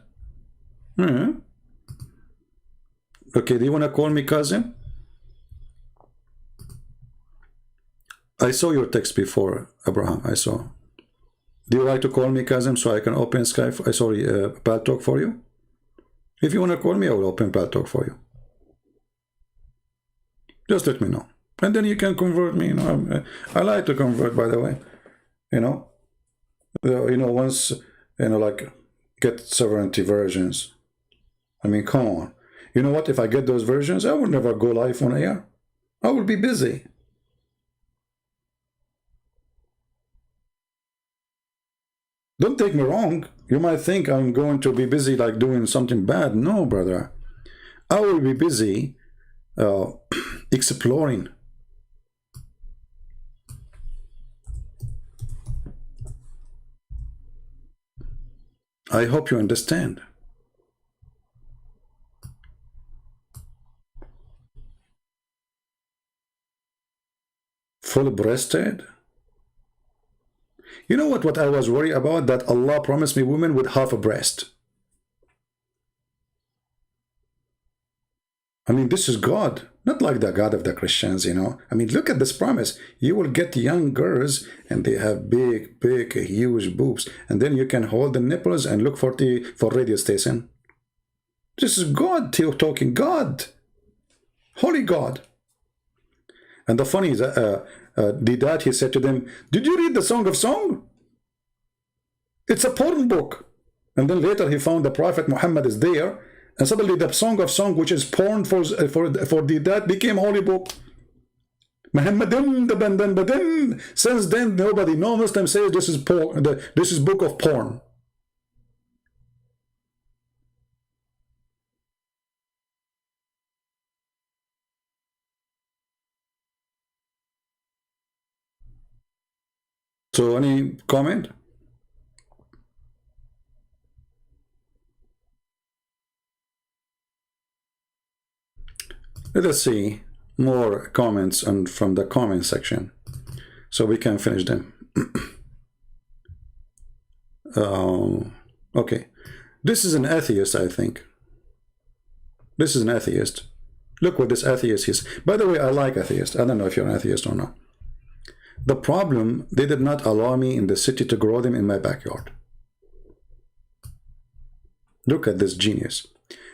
Okay, do you want to call me Kazim? I saw your text before, Abraham, I saw. Do you like to call me Kazim so I can open Skype, Paltalk for you? If you want to call me, I will open Paltalk for you. Just let me know. And then you can convert me. You know, I like to convert, by the way. You know, once, like, get sovereignty versions. I mean, come on. You know what? If I get those versions, I will never go live on air. I will be busy. Don't take me wrong. You might think I'm going to be busy like doing something bad. No, brother. I will be busy exploring. I hope you understand. Full-breasted? You know what I was worried about? That Allah promised me women with half a breast. I mean, this is God, not like the God of the Christians, you know. I mean, look at this promise. You will get young girls and they have big, huge boobs. And then you can hold the nipples and look for radio station. This is God talking. God. Holy God. And the funny is, Deedat, he said to them, did you read the Song of Song? It's a porn book. And then later he found the Prophet Muhammad is there. And suddenly the Song of Song, which is porn for Deedat, became holy book. Muhammadan. Since then, nobody, no Muslim says this is porn. This is book of porn. So, any comment? Let us see more comments from the comment section so we can finish them. Okay. This is an atheist, I think. This is an atheist. Look what this atheist is. By the way, I like atheists. I don't know if you're an atheist or not. The problem, they did not allow me in the city to grow them in my backyard. Look at this genius.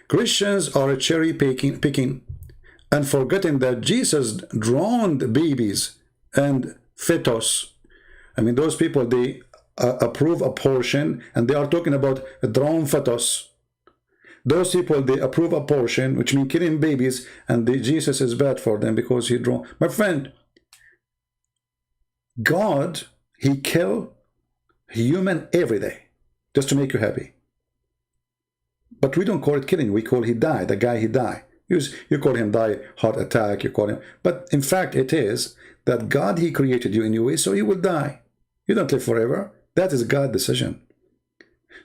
Christians are cherry picking and forgetting that Jesus drowned babies and fetus. I mean, those people, they approve abortion, and they are talking about a drowned fetus. Those people, they approve abortion, which means killing babies, and Jesus is bad for them because he drowned. My friend, God, he kill human every day just to make you happy. But we don't call it killing. We call he died. The guy, he died. You call him die, heart attack, you call him. But in fact, it is that God, he created you anyway, so you will die. You don't live forever. That is God's decision.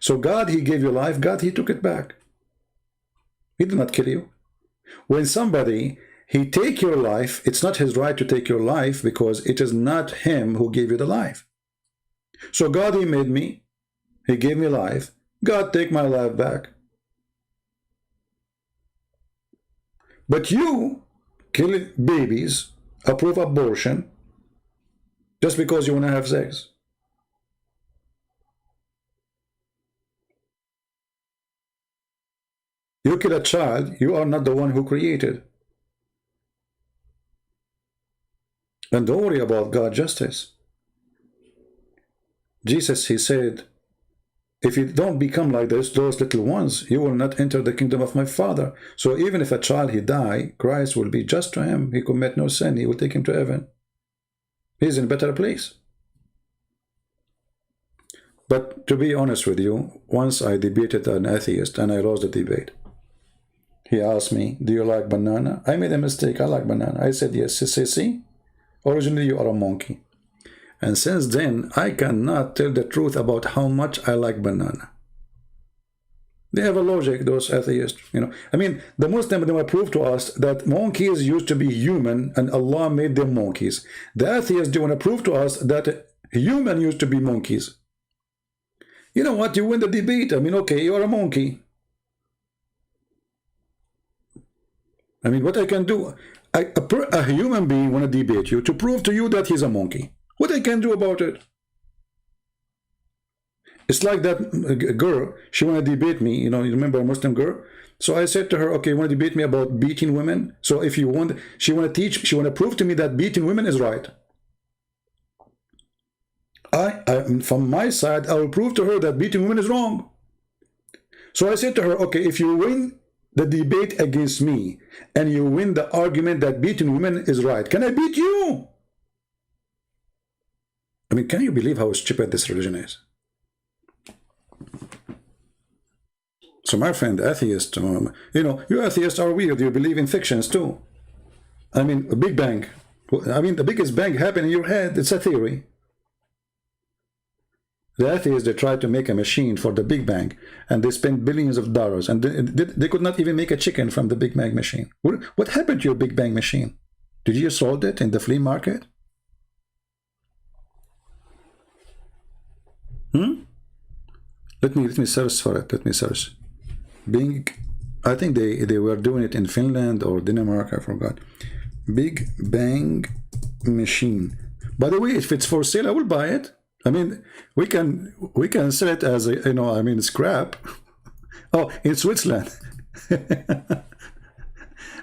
So God, he gave you life. God, he took it back. He did not kill you. When somebody, he take your life, it's not his right to take your life because it is not him who gave you the life. So God, he made me. He gave me life. God, take my life back. But you kill babies, approve abortion, just because you want to have sex. You kill a child, you are not the one who created. And don't worry about God's justice. Jesus, he said, if you don't become like those little ones, you will not enter the kingdom of my Father. So even if a child, he die, Christ will be just to him. He commit no sin. He will take him to heaven. He's in a better place. But to be honest with you, once I debated an atheist and I lost the debate. He asked me, do you like banana? I made a mistake. I like banana. I said, yes. He said, see, originally you are a monkey. And since then, I cannot tell the truth about how much I like banana. They have a logic, those atheists, you know. I mean, the Muslims, they will prove to us that monkeys used to be human and Allah made them monkeys. The atheists, they want to prove to us that human used to be monkeys. You know what? You win the debate. I mean, okay, you are a monkey. I mean, what I can do, a human being want to debate you to prove to you that he's a monkey. What I can do about it? It's like that girl, she want to debate me, you know, you remember a Muslim girl? So I said to her, okay, you want to debate me about beating women? So if you want, she want to teach, she want to prove to me that beating women is right. From my side, I will prove to her that beating women is wrong. So I said to her, okay, if you win the debate against me and you win the argument that beating women is right, can I beat you? I mean, can you believe how stupid this religion is? So my friend, atheist, you know, you atheists are weird. You believe in fictions too. I mean, a Big Bang. I mean, the biggest bang happened in your head. It's a theory. The atheists, they tried to make a machine for the Big Bang, and they spent billions of dollars, and they could not even make a chicken from the Big Bang machine. What happened to your Big Bang machine? Did you sold it in the flea market? Let me search for it. Let me search. Big, I think they were doing it in Finland or Denmark, I forgot. Big Bang machine. By the way, if it's for sale, I will buy it. I mean, we can sell it as a, you know, I mean, scrap. Oh, in Switzerland.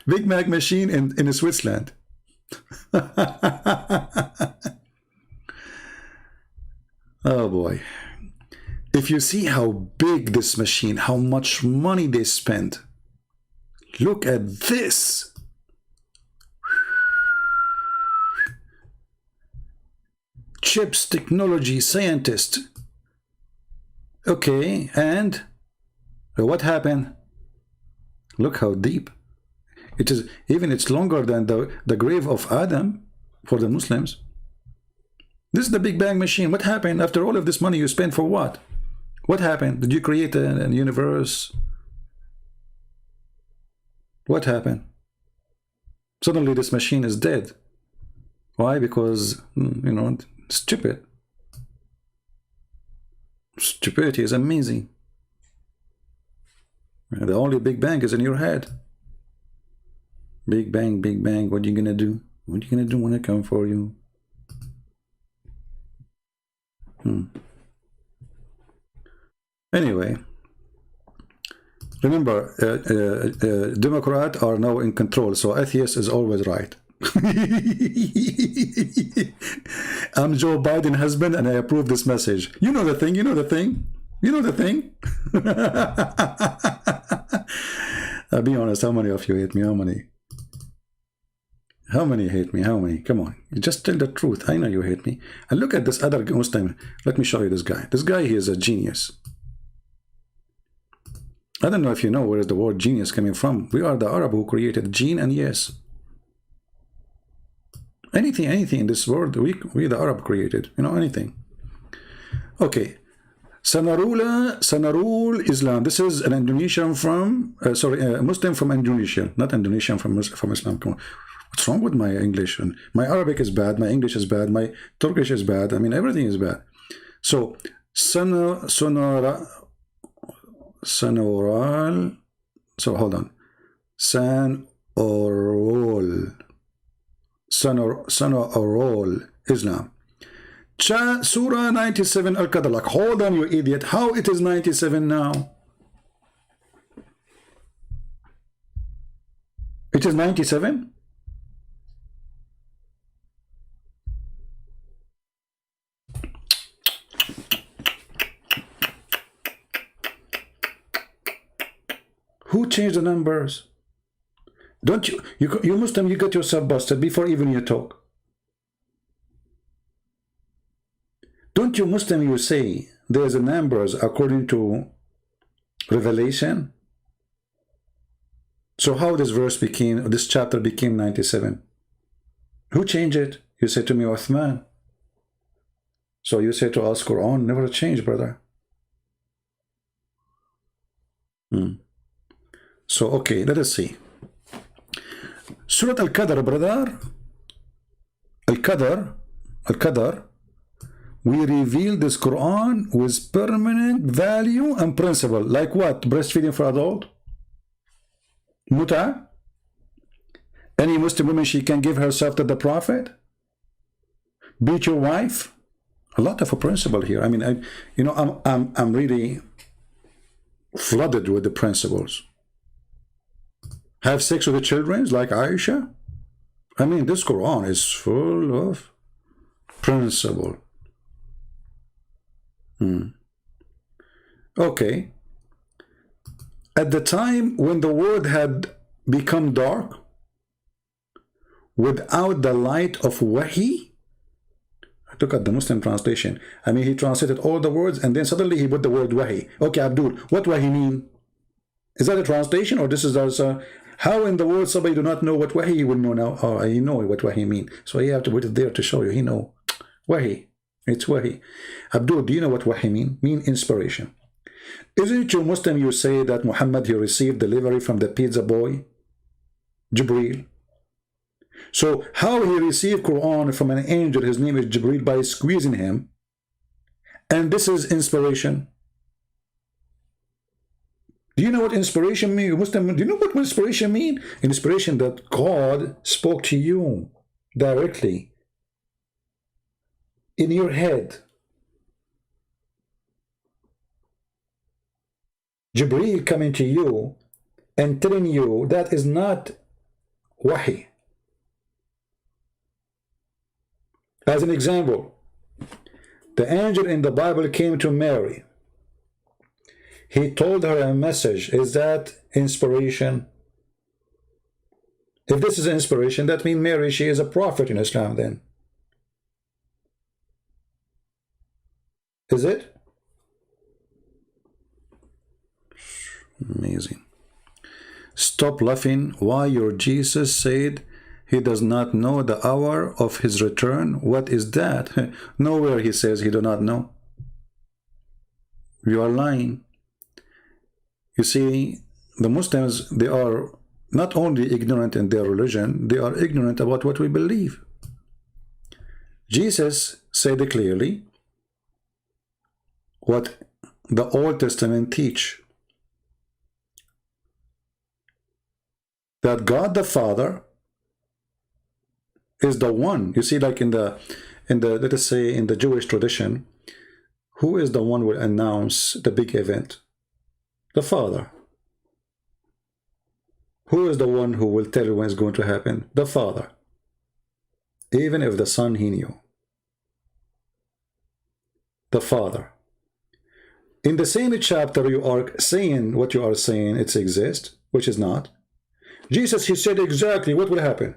Big Mac machine in Switzerland. Oh boy. If you see how big this machine, how much money they spent. Look at this. Chips, technology, scientist. Okay, and what happened? Look how deep. It is, even it's longer than the grave of Adam for the Muslims. This is the Big Bang machine. What happened after all of this money you spent for what? What happened? Did you create a universe? What happened? Suddenly this machine is dead. Why? Because, you know, stupid. Stupidity is amazing. The only Big Bang is in your head. Big Bang, Big Bang, what are you gonna do? What are you gonna do when I come for you? Anyway, remember, Democrats are now in control, so atheist is always right. I'm Joe Biden's husband and I approve this message. You know the thing, you know the thing, you know the thing. Be honest, how many of you hate me? How many? How many hate me? How many? Come on, you just tell the truth. I know you hate me. And look at this other Muslim. Let me show you this guy. This guy, he is a genius. I don't know if you know where is the word genius coming from. We are the Arab who created gene and yes. Anything in this world, we the Arab created. You know, anything. Okay. Sanarul Islam. This is an Indonesian from, a Muslim from Indonesia. Not Indonesian from Islam. Come on. What's wrong with my English? And my Arabic is bad, my English is bad, my Turkish is bad. I mean, everything is bad. So, Sanoral. So, hold on. Sanarul Islam. Surah 97 Al-Qadr. Like, hold on, you idiot. How it is 97 now? It is 97? Who changed the numbers? Don't you Muslim, you got yourself busted before even you talk. Don't you Muslim, you say there's a numbers according to Revelation? So how this chapter became 97? Who changed it? You say to me, Uthman. So you say to us, Quran never changed, brother. So, okay, let us see. Surah Al-Qadr, brother. Al-Qadr. We reveal this Quran with permanent value and principle. Like what? Breastfeeding for adult? Muta? Any Muslim woman, she can give herself to the Prophet? Beat your wife? A lot of a principle here. I mean, I'm really flooded with the principles. Have sex with the children like Aisha? I mean, this Quran is full of principle. Okay. At the time when the world had become dark, without the light of Wahi, I took out the Muslim translation. I mean, he translated all the words and then suddenly he put the word Wahi. Okay, Abdul, what Wahi mean? Is that a translation or this is also... How in the world somebody do not know what Wahi he will know now? Oh, I know what Wahi mean. So you have to put it there to show you. He know. Wahi. It's Wahi. Abdul, do you know what Wahi mean? Mean inspiration. Isn't you Muslim you say that Muhammad he received delivery from the pizza boy? Jibreel. So how he received Quran from an angel, his name is Jibreel, by squeezing him. And this is inspiration. Do you know what inspiration means? Muslim, do you know what inspiration means? Inspiration that God spoke to you directly in your head. Jibreel coming to you and telling you that is not Wahi. As an example, the angel in the Bible came to Mary. He told her a message. Is that inspiration? If this is inspiration, that means Mary, she is a prophet in Islam then. Is it? Amazing. Stop laughing. Why your Jesus said he does not know the hour of his return? What is that? Nowhere he says he do not know. You are lying. You see, the Muslims, they are not only ignorant in their religion, they are ignorant about what we believe. Jesus said clearly what the Old Testament teach. That God the Father is the one. You see, like in the let us say in the Jewish tradition, who is the one who will announce the big event? The Father. Who is the one who will tell you when it's going to happen? The Father. Even if the Son he knew. The Father. In the same chapter you are saying what you are saying, it exists, which is not. Jesus, he said exactly what will happen.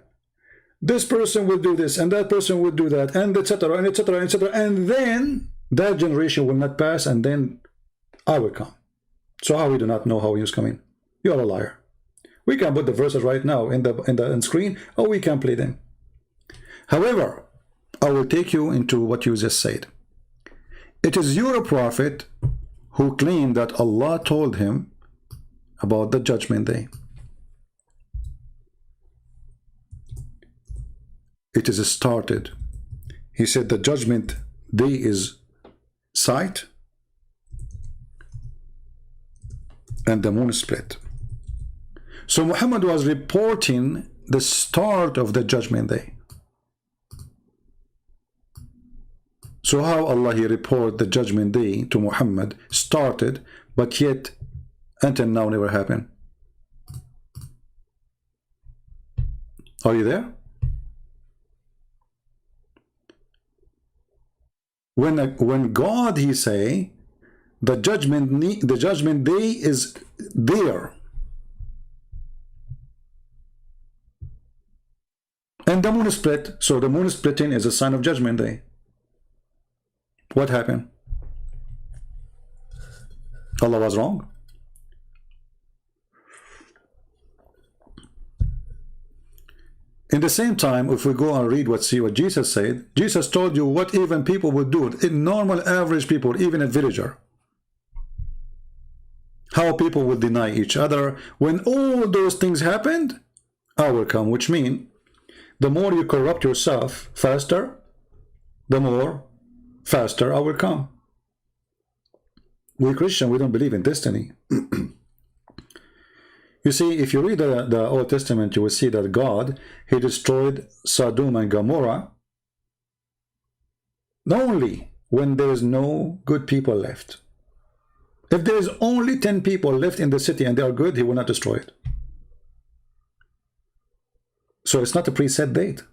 This person will do this, and that person will do that, and etc., and etc., and etc., and then that generation will not pass, and then I will come. So how we do not know how he is coming? You are a liar. We can put the verses right now in the screen, or we can play them. However, I will take you into what you just said. It is your prophet who claimed that Allah told him about the judgment day. It is started. He said the judgment day is sight and the moon split. So Muhammad was reporting the start of the judgment day. So how Allah he report the judgment day to Muhammad started, but yet until now never happened? Are you there? When God he say the judgment day is there, and the moon split, so the moon splitting is a sign of judgment day. What happened? Allah was wrong. In the same time, if we go and read what Jesus said, Jesus told you what even people would do, in normal average people, even a villager. How people would deny each other. When all those things happened, I will come, which means the more you corrupt yourself faster, the more faster I will come. We Christians, we don't believe in destiny. You see, if you read the Old Testament, you will see that God, he destroyed Sodom and Gomorrah only when there is no good people left. If there is only 10 people left in the city and they are good, he will not destroy it. So it's not a preset date.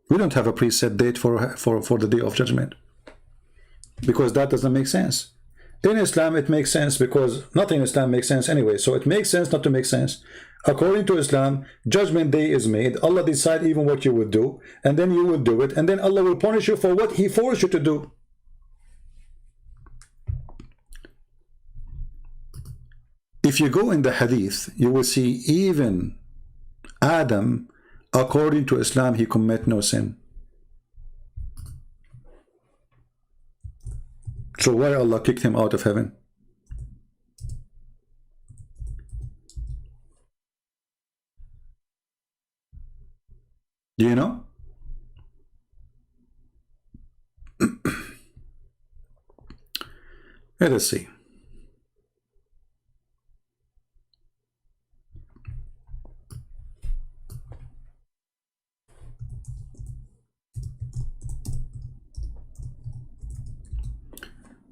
We don't have a preset date for the Day of Judgment, because that doesn't make sense. In Islam, it makes sense because nothing in Islam makes sense anyway. So it makes sense not to make sense. According to Islam, Judgment Day is made. Allah decides even what you would do, and then you will do it, and then Allah will punish you for what He forced you to do. If you go in the Hadith, you will see even Adam, according to Islam, he commit no sin. So why Allah kicked him out of heaven? Do you know? Let us see.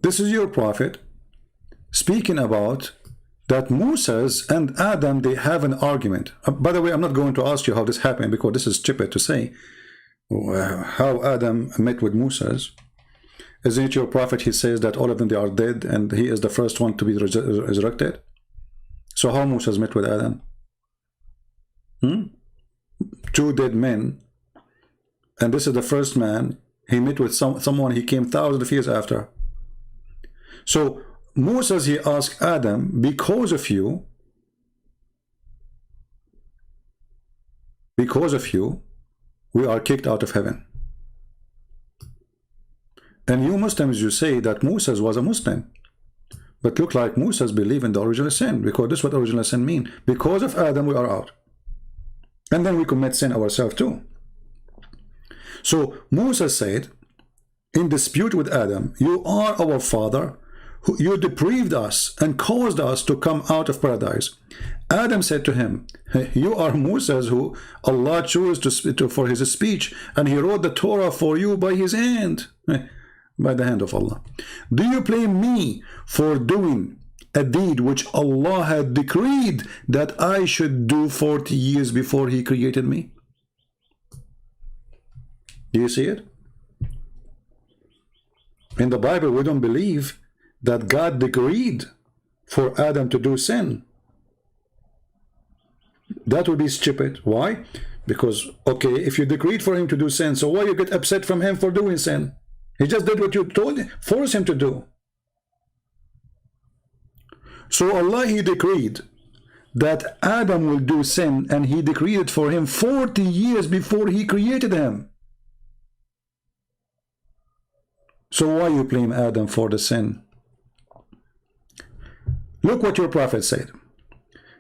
This is your prophet speaking about that Moses and Adam, they have an argument. By the way, I'm not going to ask you how this happened, because this is stupid to say. How Adam met with Moses. Isn't it your prophet, he says that all of them, they are dead, and he is the first one to be resurrected? So how Moses met with Adam? Two dead men, and this is the first man. He met with someone he came thousands of years after. So Moses, he asked Adam, because of you, we are kicked out of heaven. And you Muslims, you say that Moses was a Muslim, but look like Moses believed in the original sin, because this is what original sin means. Because of Adam, we are out, and then we commit sin ourselves too. So Moses said, in dispute with Adam, you are our father, you deprived us and caused us to come out of paradise. Adam said to him, you are Moses, who Allah chose for his speech, and he wrote the Torah for you by his hand, by the hand of Allah. Do you blame me for doing a deed which Allah had decreed that I should do 40 years before he created me? Do you see it? In the Bible, we don't believe that God decreed for Adam to do sin. That would be stupid. Why? Because, okay, if you decreed for him to do sin, so why you get upset from him for doing sin? He just did what you told him, forced him to do. So Allah, he decreed that Adam will do sin, and he decreed it for him 40 years before he created him. So why you blame Adam for the sin? Look what your prophet said.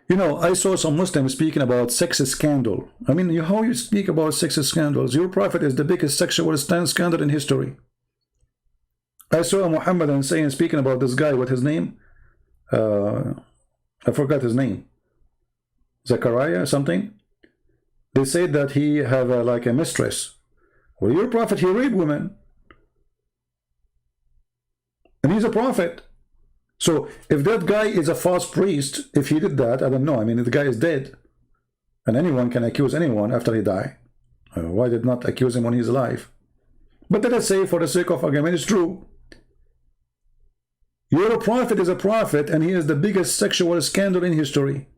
You know, I saw some Muslims speaking about sex scandal. I mean, how you speak about sex scandals? Your prophet is the biggest sexual scandal in history. I saw a Muhammadan saying, speaking about this guy, what his name? I forgot his name. Zachariah or something. They said that he have like a mistress. Well, your prophet, he raped women. And he's a prophet. So if that guy is a false priest, if he did that, I don't know. I mean, the guy is dead, and anyone can accuse anyone after he died. Why did not accuse him when he's alive? But let us say, for the sake of argument, it's true. Your prophet is a prophet, and he is the biggest sexual scandal in history.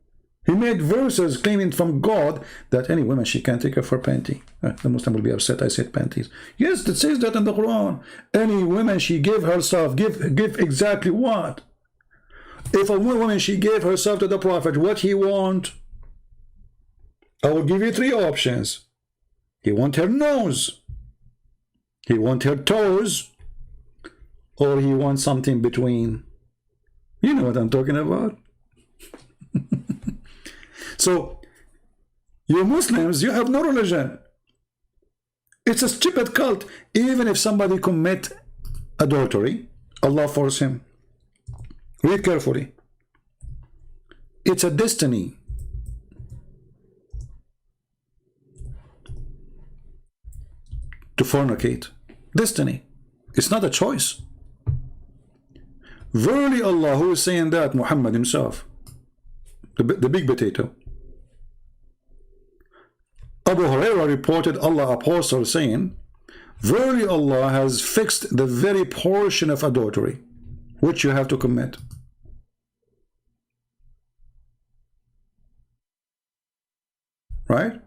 He made verses claiming from God that any woman, she can't take off her panty. The Muslim will be upset I said panties. Yes, it says that in the Quran. Any woman, she give herself, give exactly what? If a woman, she gave herself to the prophet, what he want? I will give you three options. He want her nose, he want her toes, or he wants something between. You know what I'm talking about. So, you Muslims, you have no religion. It's a stupid cult. Even if somebody commit adultery, Allah force him. Read carefully. It's a destiny. To fornicate. Destiny. It's not a choice. Verily Allah, who is saying that? Muhammad himself. The big potato. Abu Hurairah reported Allah apostle saying, verily Allah has fixed the very portion of adultery which you have to commit. Right?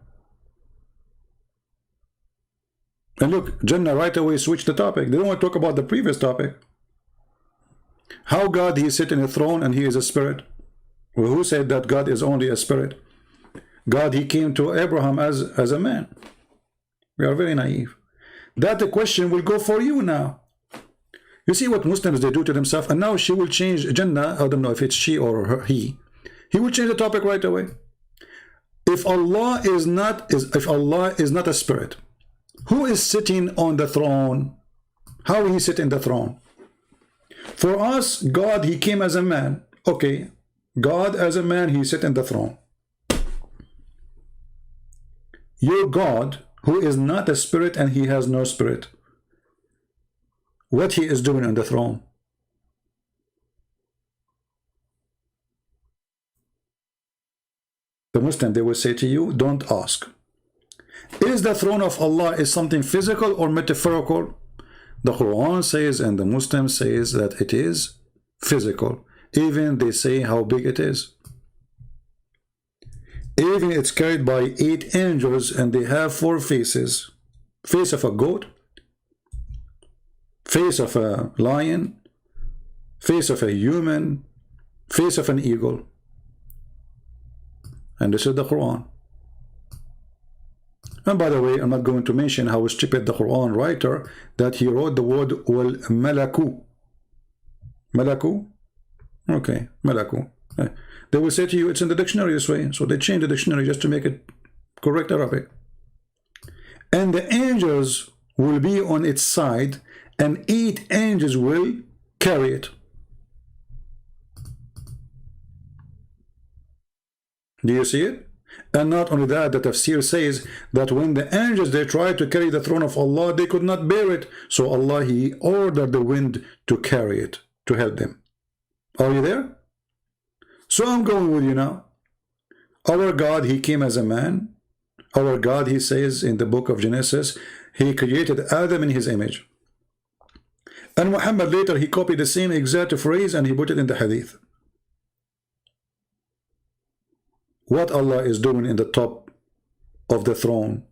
And look, Jannah right away switched the topic. They don't want to talk about the previous topic. How God, he sit in a throne and he is a spirit. Well, who said that God is only a spirit? God, he came to Abraham as a man. We are very naive. That the question will go for you now. You see what Muslims they do to themselves, and now she will change Jannah. I don't know if it's she or her, he will change the topic right away. If Allah is not a spirit, who is sitting on the throne? How will he sit in the throne? For us, God, he came as a man. Okay, God as a man, he sit in the throne. Your God, who is not a spirit and he has no spirit, what he is doing on the throne? The Muslim, they will say to you, don't ask. Is the throne of Allah is something physical or metaphorical? The Quran says and the Muslim says that it is physical. Even they say how big it is. Even it's carried by 8 angels and they have 4 faces. Face of a goat, face of a lion, face of a human, face of an eagle. And this is the Quran. And by the way, I'm not going to mention how stupid the Quran writer that he wrote the word wal malaku. Malaku? Okay, malaku. They will say to you it's in the dictionary this way, so they change the dictionary just to make it correct Arabic. And the angels will be on its side, and 8 angels will carry it. Do you see it? And not only that, the tafsir says that when the angels they tried to carry the throne of Allah, they could not bear it, so Allah he ordered the wind to carry it to help them. Are you there? So I'm going with you now. Our God, he came as a man. Our God, he says in the book of Genesis, he created Adam in his image. And Muhammad later, he copied the same exact phrase and he put it in the hadith. What Allah is doing in the top of the throne.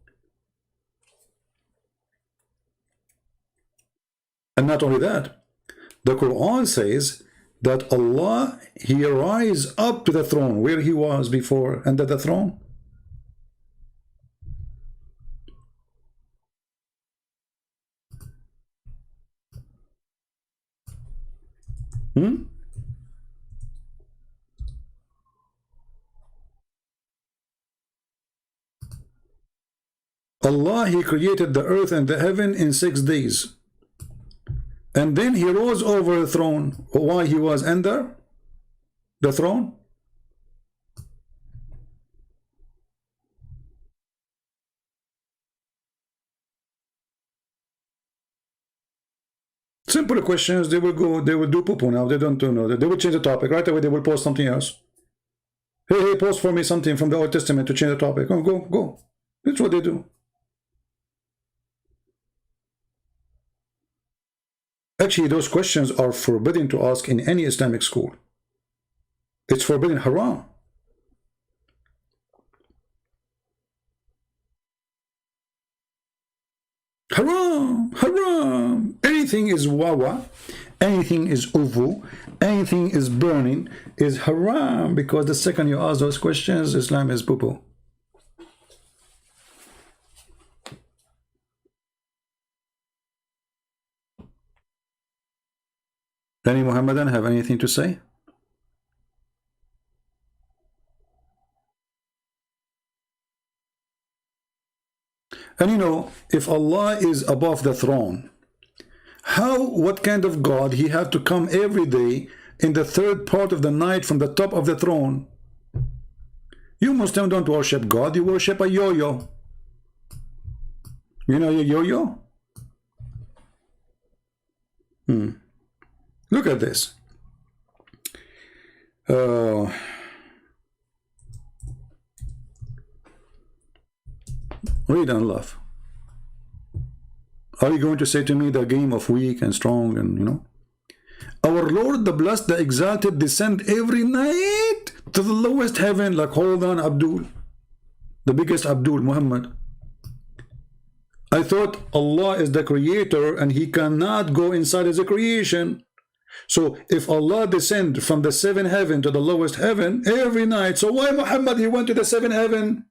And not only that, the Quran says that Allah, he rise up to the throne where he was before, under the throne. Allah, he created the earth and the heaven in 6 days. And then he rose over the throne. Why he was under the throne? Simple questions. They will go, they will do poo-poo now. They don't know that. They will change the topic. Right away they will post something else. Hey, post for me something from the Old Testament to change the topic. Oh, go. That's what they do. Actually, those questions are forbidden to ask in any Islamic school. It's forbidden, haram. Haram. Anything is wawa, anything is uvu, anything is burning is haram, because the second you ask those questions, Islam is poo-poo. Any Muhammadan have anything to say? And you know, if Allah is above the throne, what kind of God he have to come every day in the 3rd part of the night from the top of the throne? You Muslims don't worship God, you worship a yo-yo. You know a yo-yo? Look at this. Read and laugh. Are you going to say to me the game of weak and strong and, you know? Our Lord, the Blessed, the Exalted, descend every night to the lowest heaven. Like, hold on, Abdul. The biggest Abdul, Muhammad. I thought Allah is the creator and he cannot go inside his creation. So if Allah descend from the seventh heaven to the lowest heaven every night, so why Muhammad, he went to the seventh heaven?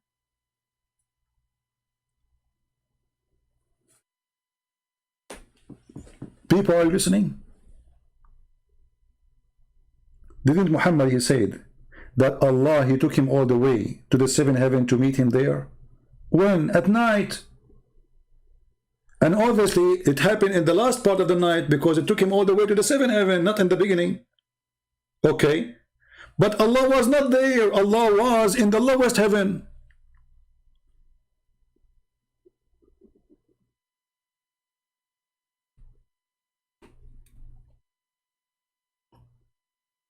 People are listening. Didn't Muhammad, he said that Allah, he took him all the way to the seventh heaven to meet him there? When? At night. And obviously it happened in the last part of the night because it took him all the way to the seventh heaven, not in the beginning. Okay. But Allah was not there. Allah was in the lowest heaven.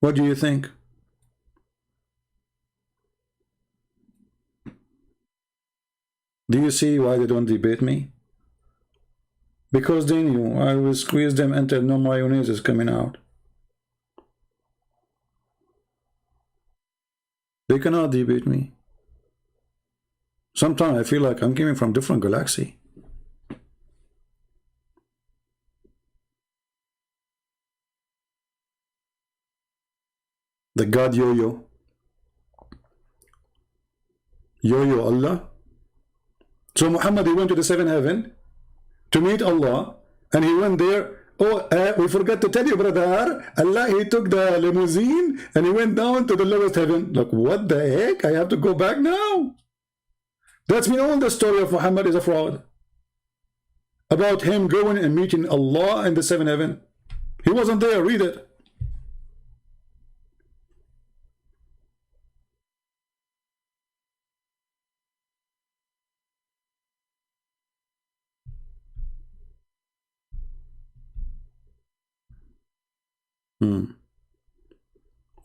What do you think? Do you see why they don't debate me? Because they knew I will squeeze them until no mayonnaise is coming out. They cannot debate me. Sometimes I feel like I'm coming from different galaxy. The God Yo-Yo. Yo-Yo Allah. So Muhammad, he went to the seventh heaven to meet Allah, and he went there. Oh, we forgot to tell you, brother. Allah, he took the limousine and he went down to the lowest heaven. Like, what the heck? I have to go back now. That's been all the story of Muhammad is a fraud. About him going and meeting Allah in the seventh heaven. He wasn't there. Read it.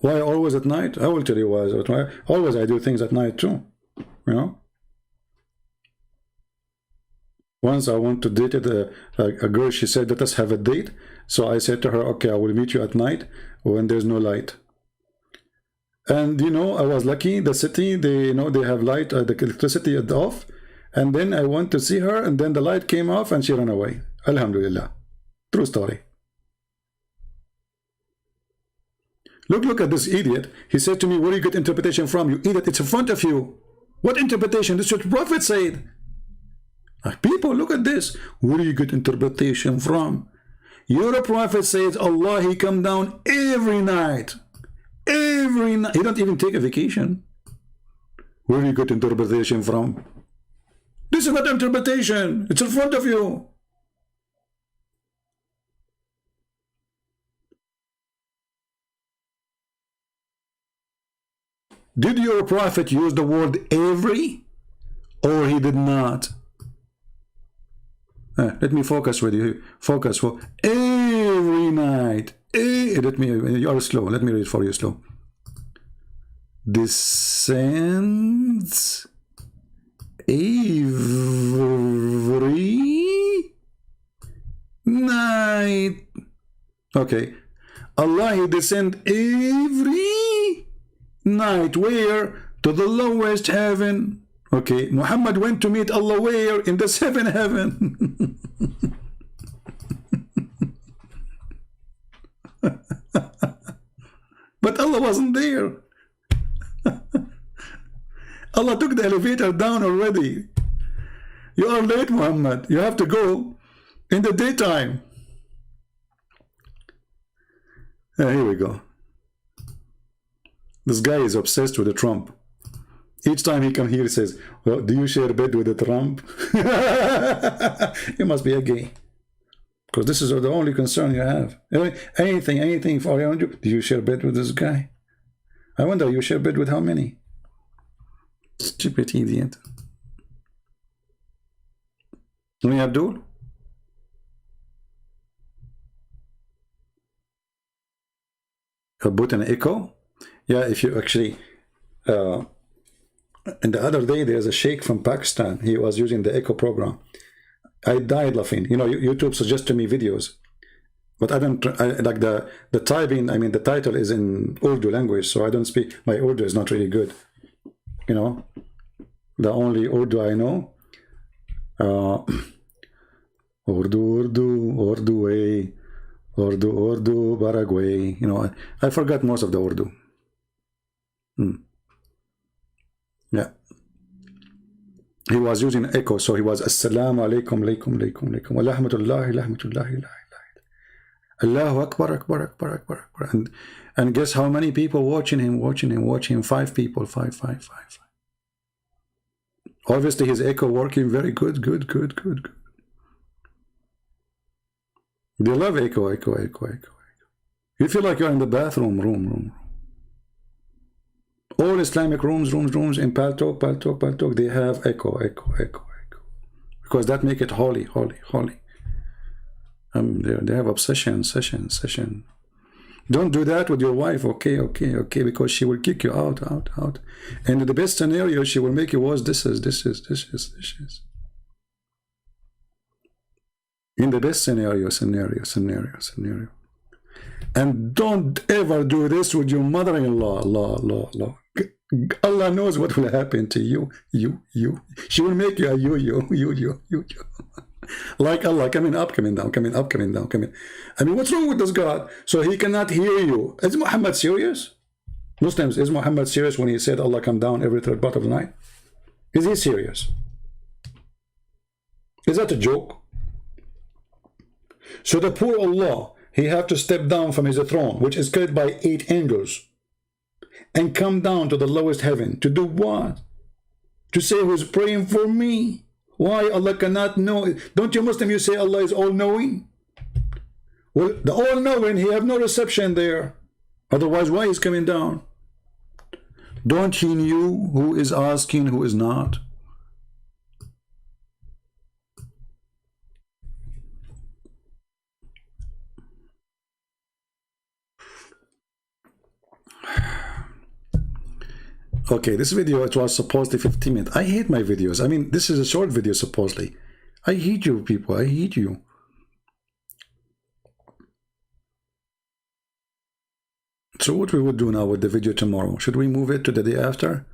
Why always at night? I will tell you why. Always I do things at night too. You know. Once I went to date a girl. She said, "Let us have a date." So I said to her, "Okay, I will meet you at night when there's no light." And you know, I was lucky. The city, they they have light, the electricity is off. And then I went to see her, and then the light came off, and she ran away. Alhamdulillah. True story. Look at this idiot. He said to me, "Where do you get interpretation from? You idiot, it's in front of you." What interpretation? This is what the Prophet said. Like, people, look at this. Where do you get interpretation from? Your Prophet says Allah, he come down every night. Every night. He don't even take a vacation. Where do you get interpretation from? This is not interpretation. It's in front of you. Did your Prophet use the word every, or he did not? Let me focus with you. Focus for every night. Let me. You are slow. Let me read for you slow. Descends every night. Okay. Allah, he descend every night. Where? To the lowest heaven. Okay, Muhammad went to meet Allah where? In the seventh heaven. But Allah wasn't there. Allah took the elevator down already. You are late, Muhammad. You have to go in the daytime. Here we go. This guy is obsessed with the Trump. Each time he come here, he says, "Well, do you share bed with the Trump?" You must be a gay, because this is the only concern you have. Anything for you. Do you share bed with this guy? I wonder, you share bed with how many? Stupid idiot. Only Abdul? Put an echo? Yeah, if you actually And the other day, there's a sheikh from Pakistan. He was using the Echo program. I died laughing. You know, YouTube suggested me videos, but I don't like the typing. I mean, the title is in Urdu language, so I don't speak. My Urdu is not really good. You know, the only Urdu I know, Urdu way, Urdu, Paraguay. You know, I forgot most of the Urdu. Yeah. He was using Echo, so he was Assalamu alaikum, alaikum, alaikum, alaikum, wa rahmatullahi, rahmatullahi, Allahu Akbar, Akbar, Akbar, Akbar, Akbar. And guess how many people watching him? 5 people, five. Obviously his Echo working very good. They love Echo. You feel like you're in the bathroom, room. All Islamic rooms in Paltalk, they have Echo. Because that make it holy. They have obsession, session. Don't do that with your wife, okay, because she will kick you out. And in the best scenario, she will make you worse. This is. In the best scenario. And don't ever do this with your mother-in-law. Law. Allah knows what will happen to you. She will make you a you. Like Allah, coming up, coming down. I mean, what's wrong with this God? So he cannot hear you. Is Muhammad serious? Muslims, is Muhammad serious when he said Allah come down every third part of the night? Is he serious? Is that a joke? So the poor Allah, he have to step down from his throne, which is carried by 8 angels, and come down to the lowest heaven to do what? To say who's praying for me. Why Allah cannot know? Don't you Muslim, you say Allah is all-knowing? Well, the all-knowing, he have no reception there. Otherwise, why is coming down? Don't he knew who is asking, who is not? Okay, this video, it was supposedly 15 minutes. I hate my videos. I mean, this is a short video, supposedly. I hate you people. I hate you. So what we would do now with the video tomorrow? Should we move it to the day after?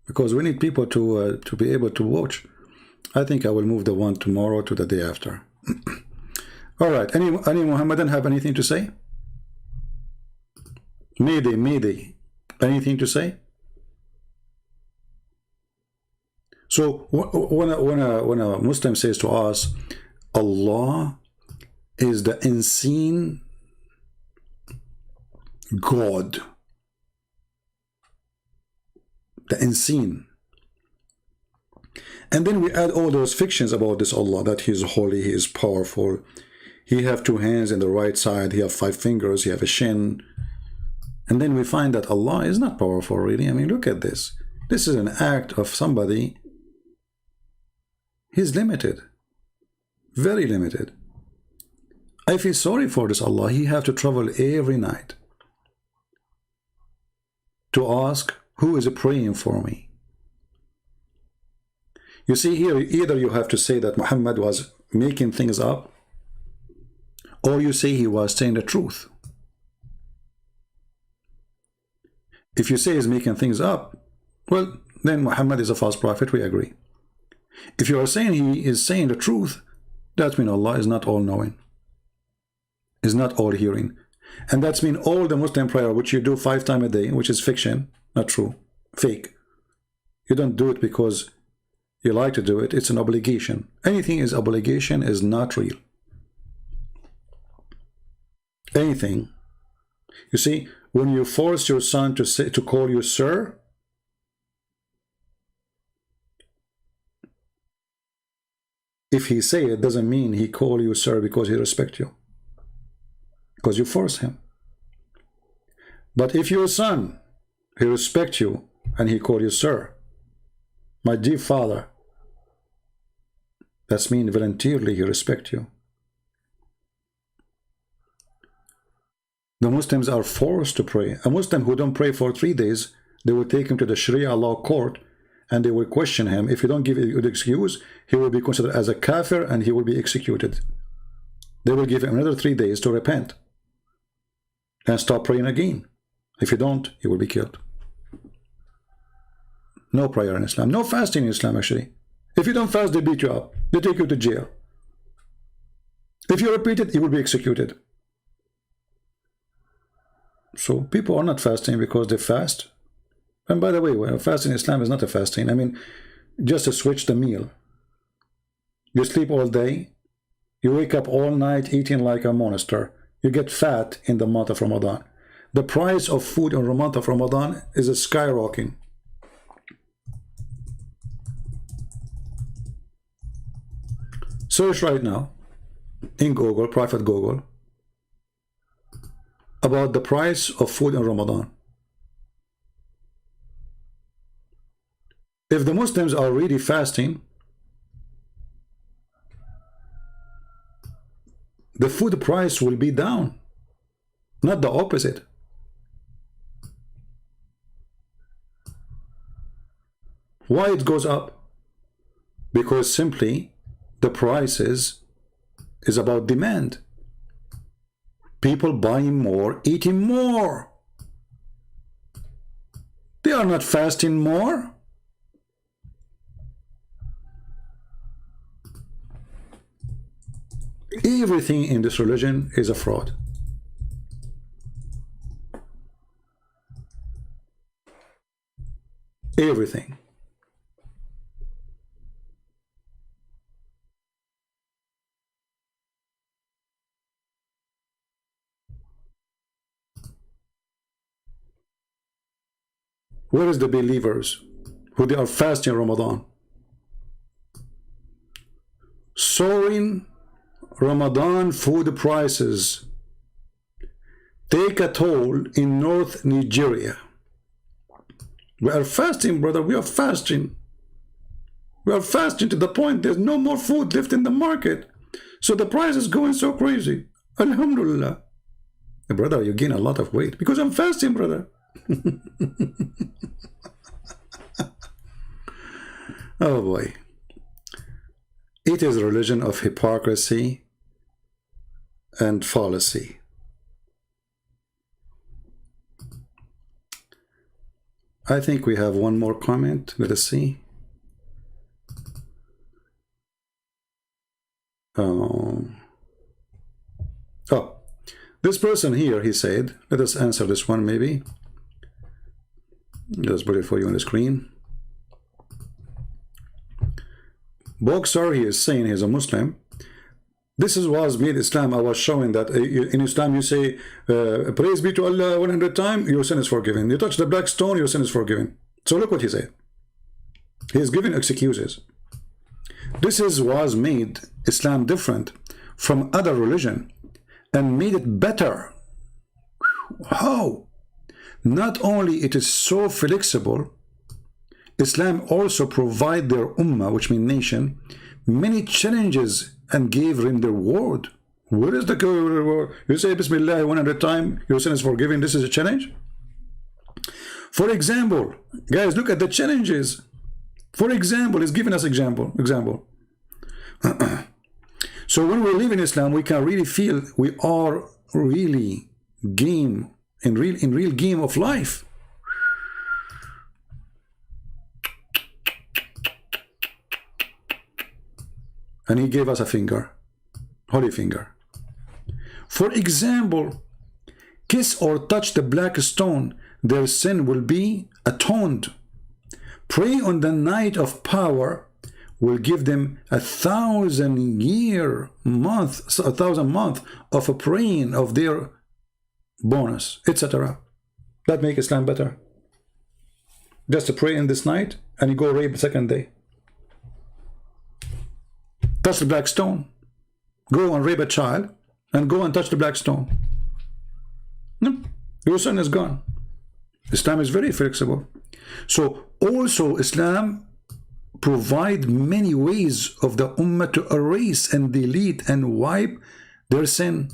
Because we need people to be able to watch. I think I will move the one tomorrow to the day after. All right. Any Muhammadan have anything to say? Mayday. Anything to say? So when a Muslim says to us, Allah is the unseen God, the unseen, and then we add all those fictions about this Allah, that he is holy, he is powerful, he have 2 hands in the right side, he have 5 fingers, he have a shin, and then we find that Allah is not powerful really. I mean, look at this. This is an act of somebody. He's limited, very limited. I feel sorry for this Allah. He have to travel every night to ask who is praying for me. You see here, either you have to say that Muhammad was making things up, or you say he was saying the truth. If you say he's making things up, well, then Muhammad is a false prophet, we agree. If you are saying he is saying the truth, that means Allah is not all-knowing, is not all-hearing. And that's mean all the Muslim prayer, which you do 5 times a day, which is fiction, not true, fake. You don't do it because you like to do it. It's an obligation. Anything is obligation is not real. Anything. You see, when you force your son to call you sir, if he say it, doesn't mean he call you sir because he respect you, because you force him. But if your son, he respect you and he call you sir, my dear father, that's mean voluntarily he respect you. The Muslims are forced to pray. A Muslim who don't pray for 3 days, they will take him to the Sharia law court and they will question him. If you don't give a good excuse, he will be considered as a kafir and he will be executed. They will give him another 3 days to repent and stop praying again. If you don't, you will be killed. No prayer in Islam. No fasting in Islam, actually. If you don't fast, they beat you up. They take you to jail. If you repeat it, you will be executed. So people are not fasting because they fast. And by the way, fasting in Islam is not a fasting. I mean, just to switch the meal. You sleep all day. You wake up all night eating like a monster. You get fat in the month of Ramadan. The price of food in the month of Ramadan is skyrocketing. Search right now in Google, private Google, about the price of food in Ramadan. If the Muslims are really fasting, the food price will be down, not the opposite. Why it goes up? Because simply the prices is about demand. People buying more, eating more. They are not fasting more. Everything in this religion is a fraud. Everything. Where is the believers who they are fasting Ramadan? Soaring Ramadan food prices take a toll in North Nigeria. We are fasting, brother. We are fasting. We are fasting to the point there's no more food left in the market. So the price is going so crazy. Alhamdulillah. Brother, you gain a lot of weight because I'm fasting, brother. Oh boy. It is a religion of hypocrisy and fallacy. I think we have one more comment. Let us see. Oh, this person here, he said, let us answer this one maybe. Just put it for you on the screen. Boxer, he is saying he's a Muslim. This was made Islam. I was showing that in Islam you say, praise be to Allah 100 times, your sin is forgiven. You touch the black stone, your sin is forgiven. So look what he said. He is giving excuses. This was made Islam different from other religion and made it better. How? Not only it is so flexible, Islam also provide their ummah, which means nation, many challenges and gave them the reward. Where is the reward? You say Bismillah 100 times, your sin is forgiven. This is a challenge. For example, guys, look at the challenges. For example, he's giving us example. So when we live in Islam, we can really feel we are really in real game of life. And he gave us a finger, holy finger. For example, kiss or touch the black stone, their sin will be atoned. Pray on the night of power will give them 1,000 month of a praying of their bonus, etc. That make Islam better. Just to pray in this night and you go rape the second day. Touch the black stone. Go and rape a child and go and touch the black stone. No, your sin is gone. Islam is very flexible. So also Islam provide many ways of the ummah to erase and delete and wipe their sin.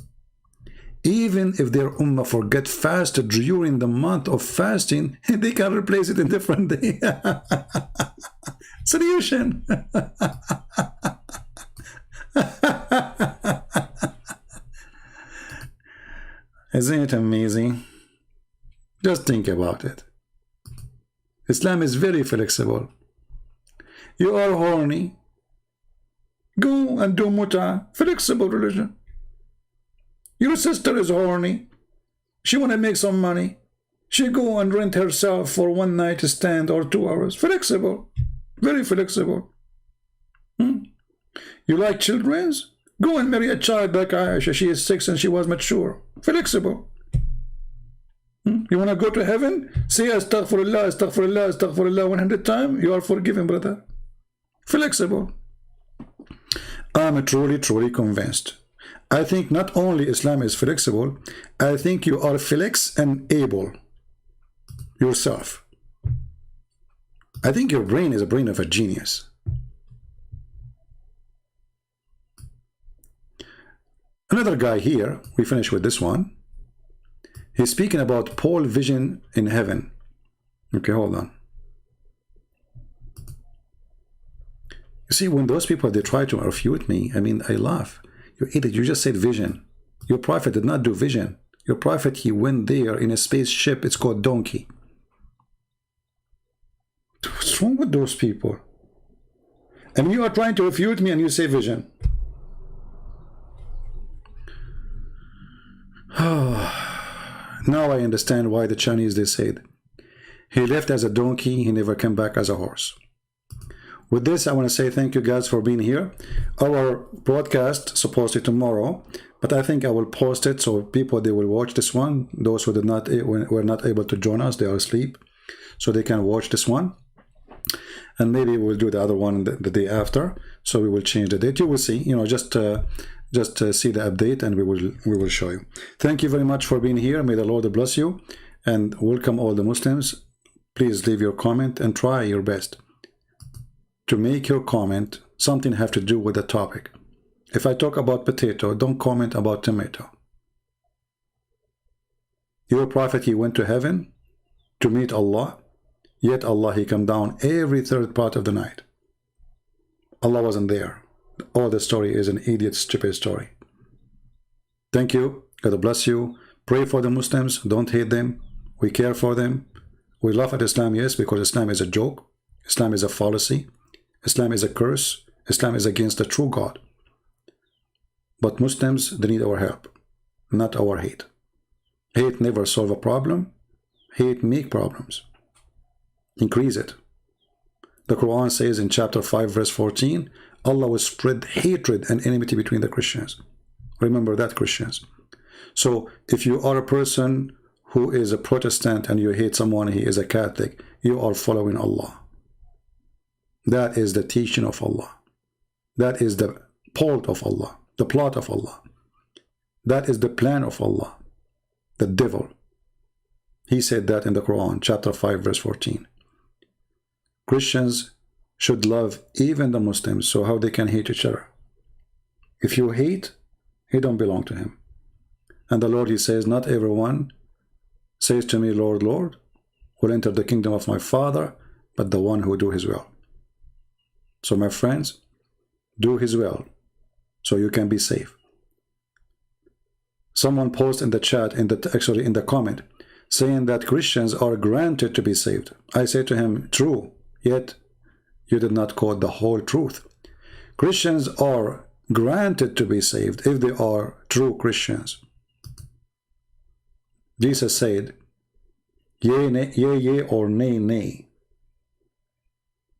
Even if their ummah forget fasted during the month of fasting, they can replace it in different day. Solution. Isn't it amazing? Just think about it. Islam is very flexible. You are horny, go and do muta. Flexible religion. Your sister is horny, she want to make some money, she go and rent herself for one night stand or 2 hours. Flexible. Very flexible. You like children's? Go and marry a child like Aisha. She is 6 and she was mature. Flexible. You want to go to heaven? Say astaghfirullah, astaghfirullah, astaghfirullah 100 times. You are forgiven, brother. Flexible. I'm truly convinced. I think not only Islam is flexible, I think you are flex and able yourself. I think your brain is a brain of a genius. Another guy here, we finish with this one. He's speaking about Paul vision in heaven. Okay, hold on. You see, when those people, they try to refute me, I mean, I laugh. You idiot, you just said vision. Your prophet did not do vision. Your prophet, he went there in a spaceship. It's called donkey. What's wrong with those people? And you are trying to refute me and you say vision. Now I understand why the Chinese, they said, he left as a donkey, he never came back as a horse. With this, I want to say thank you guys for being here. Our broadcast supposed to be tomorrow, but I think I will post it so people, they will watch this one. Those who were not able to join us, they are asleep, so they can watch this one. And maybe we'll do the other one the day after. So we will change the date. You will see. You know, just see the update, and we will show you. Thank you very much for being here. May the Lord bless you, and welcome all the Muslims. Please leave your comment and try your best to make your comment something have to do with the topic. If I talk about potato, don't comment about tomato. Your prophet, he went to heaven to meet Allah, yet Allah, he come down every third part of the night. Allah wasn't there. All the story is an idiot, stupid story. Thank you. God bless you. Pray for the Muslims. Don't hate them. We care for them. We laugh at Islam, yes, because Islam is a joke. Islam is a fallacy. Islam is a curse. Islam is against the true God. But Muslims, they need our help, not our hate. Hate never solve a problem. Hate make problems. Increase it. The Quran says in chapter 5 verse 14, Allah will spread hatred and enmity between the Christians. Remember that, Christians. So if you are a person who is a Protestant and you hate someone, he is a Catholic, you are following Allah. That is the teaching of Allah. That is the plot of Allah. The plot of Allah. That is the plan of Allah. The devil. He said that in the Quran, chapter 5, verse 14. Christians should love even the Muslims, so how they can hate each other? If you hate, you don't belong to him. And the Lord, he says, not everyone says to me, Lord, Lord, will enter the kingdom of my Father, but the one who do his will. So my friends, do his will, so you can be safe. Someone posted in the chat, actually in the comment, saying that Christians are granted to be saved. I say to him, true, yet you did not quote the whole truth. Christians are granted to be saved if they are true Christians. Jesus said, yea, nay, yea, or nay, nay.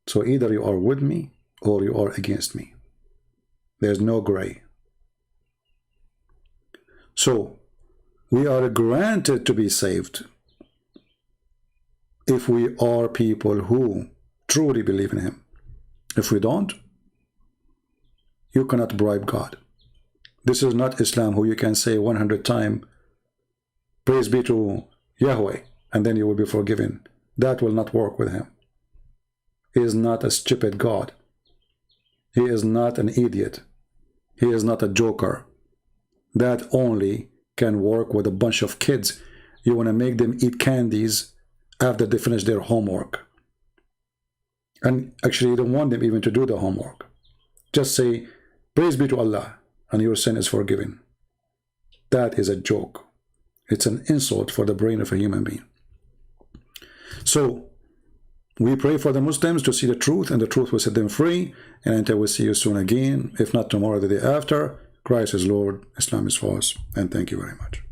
So either you are with me or you are against me. There's no gray. So we are granted to be saved if we are people who truly believe in him. If we don't, you cannot bribe God. This is not Islam who you can say 100 times, praise be to Yahweh, and then you will be forgiven. That will not work with him. He is not a stupid God. He is not an idiot. He is not a joker. That only can work with a bunch of kids. You want to make them eat candies after they finish their homework. And actually, you don't want them even to do the homework. Just say, praise be to Allah, and your sin is forgiven. That is a joke. It's an insult for the brain of a human being. So, we pray for the Muslims to see the truth, and the truth will set them free. And until we see you soon again, if not tomorrow, the day after, Christ is Lord, Islam is false, and thank you very much.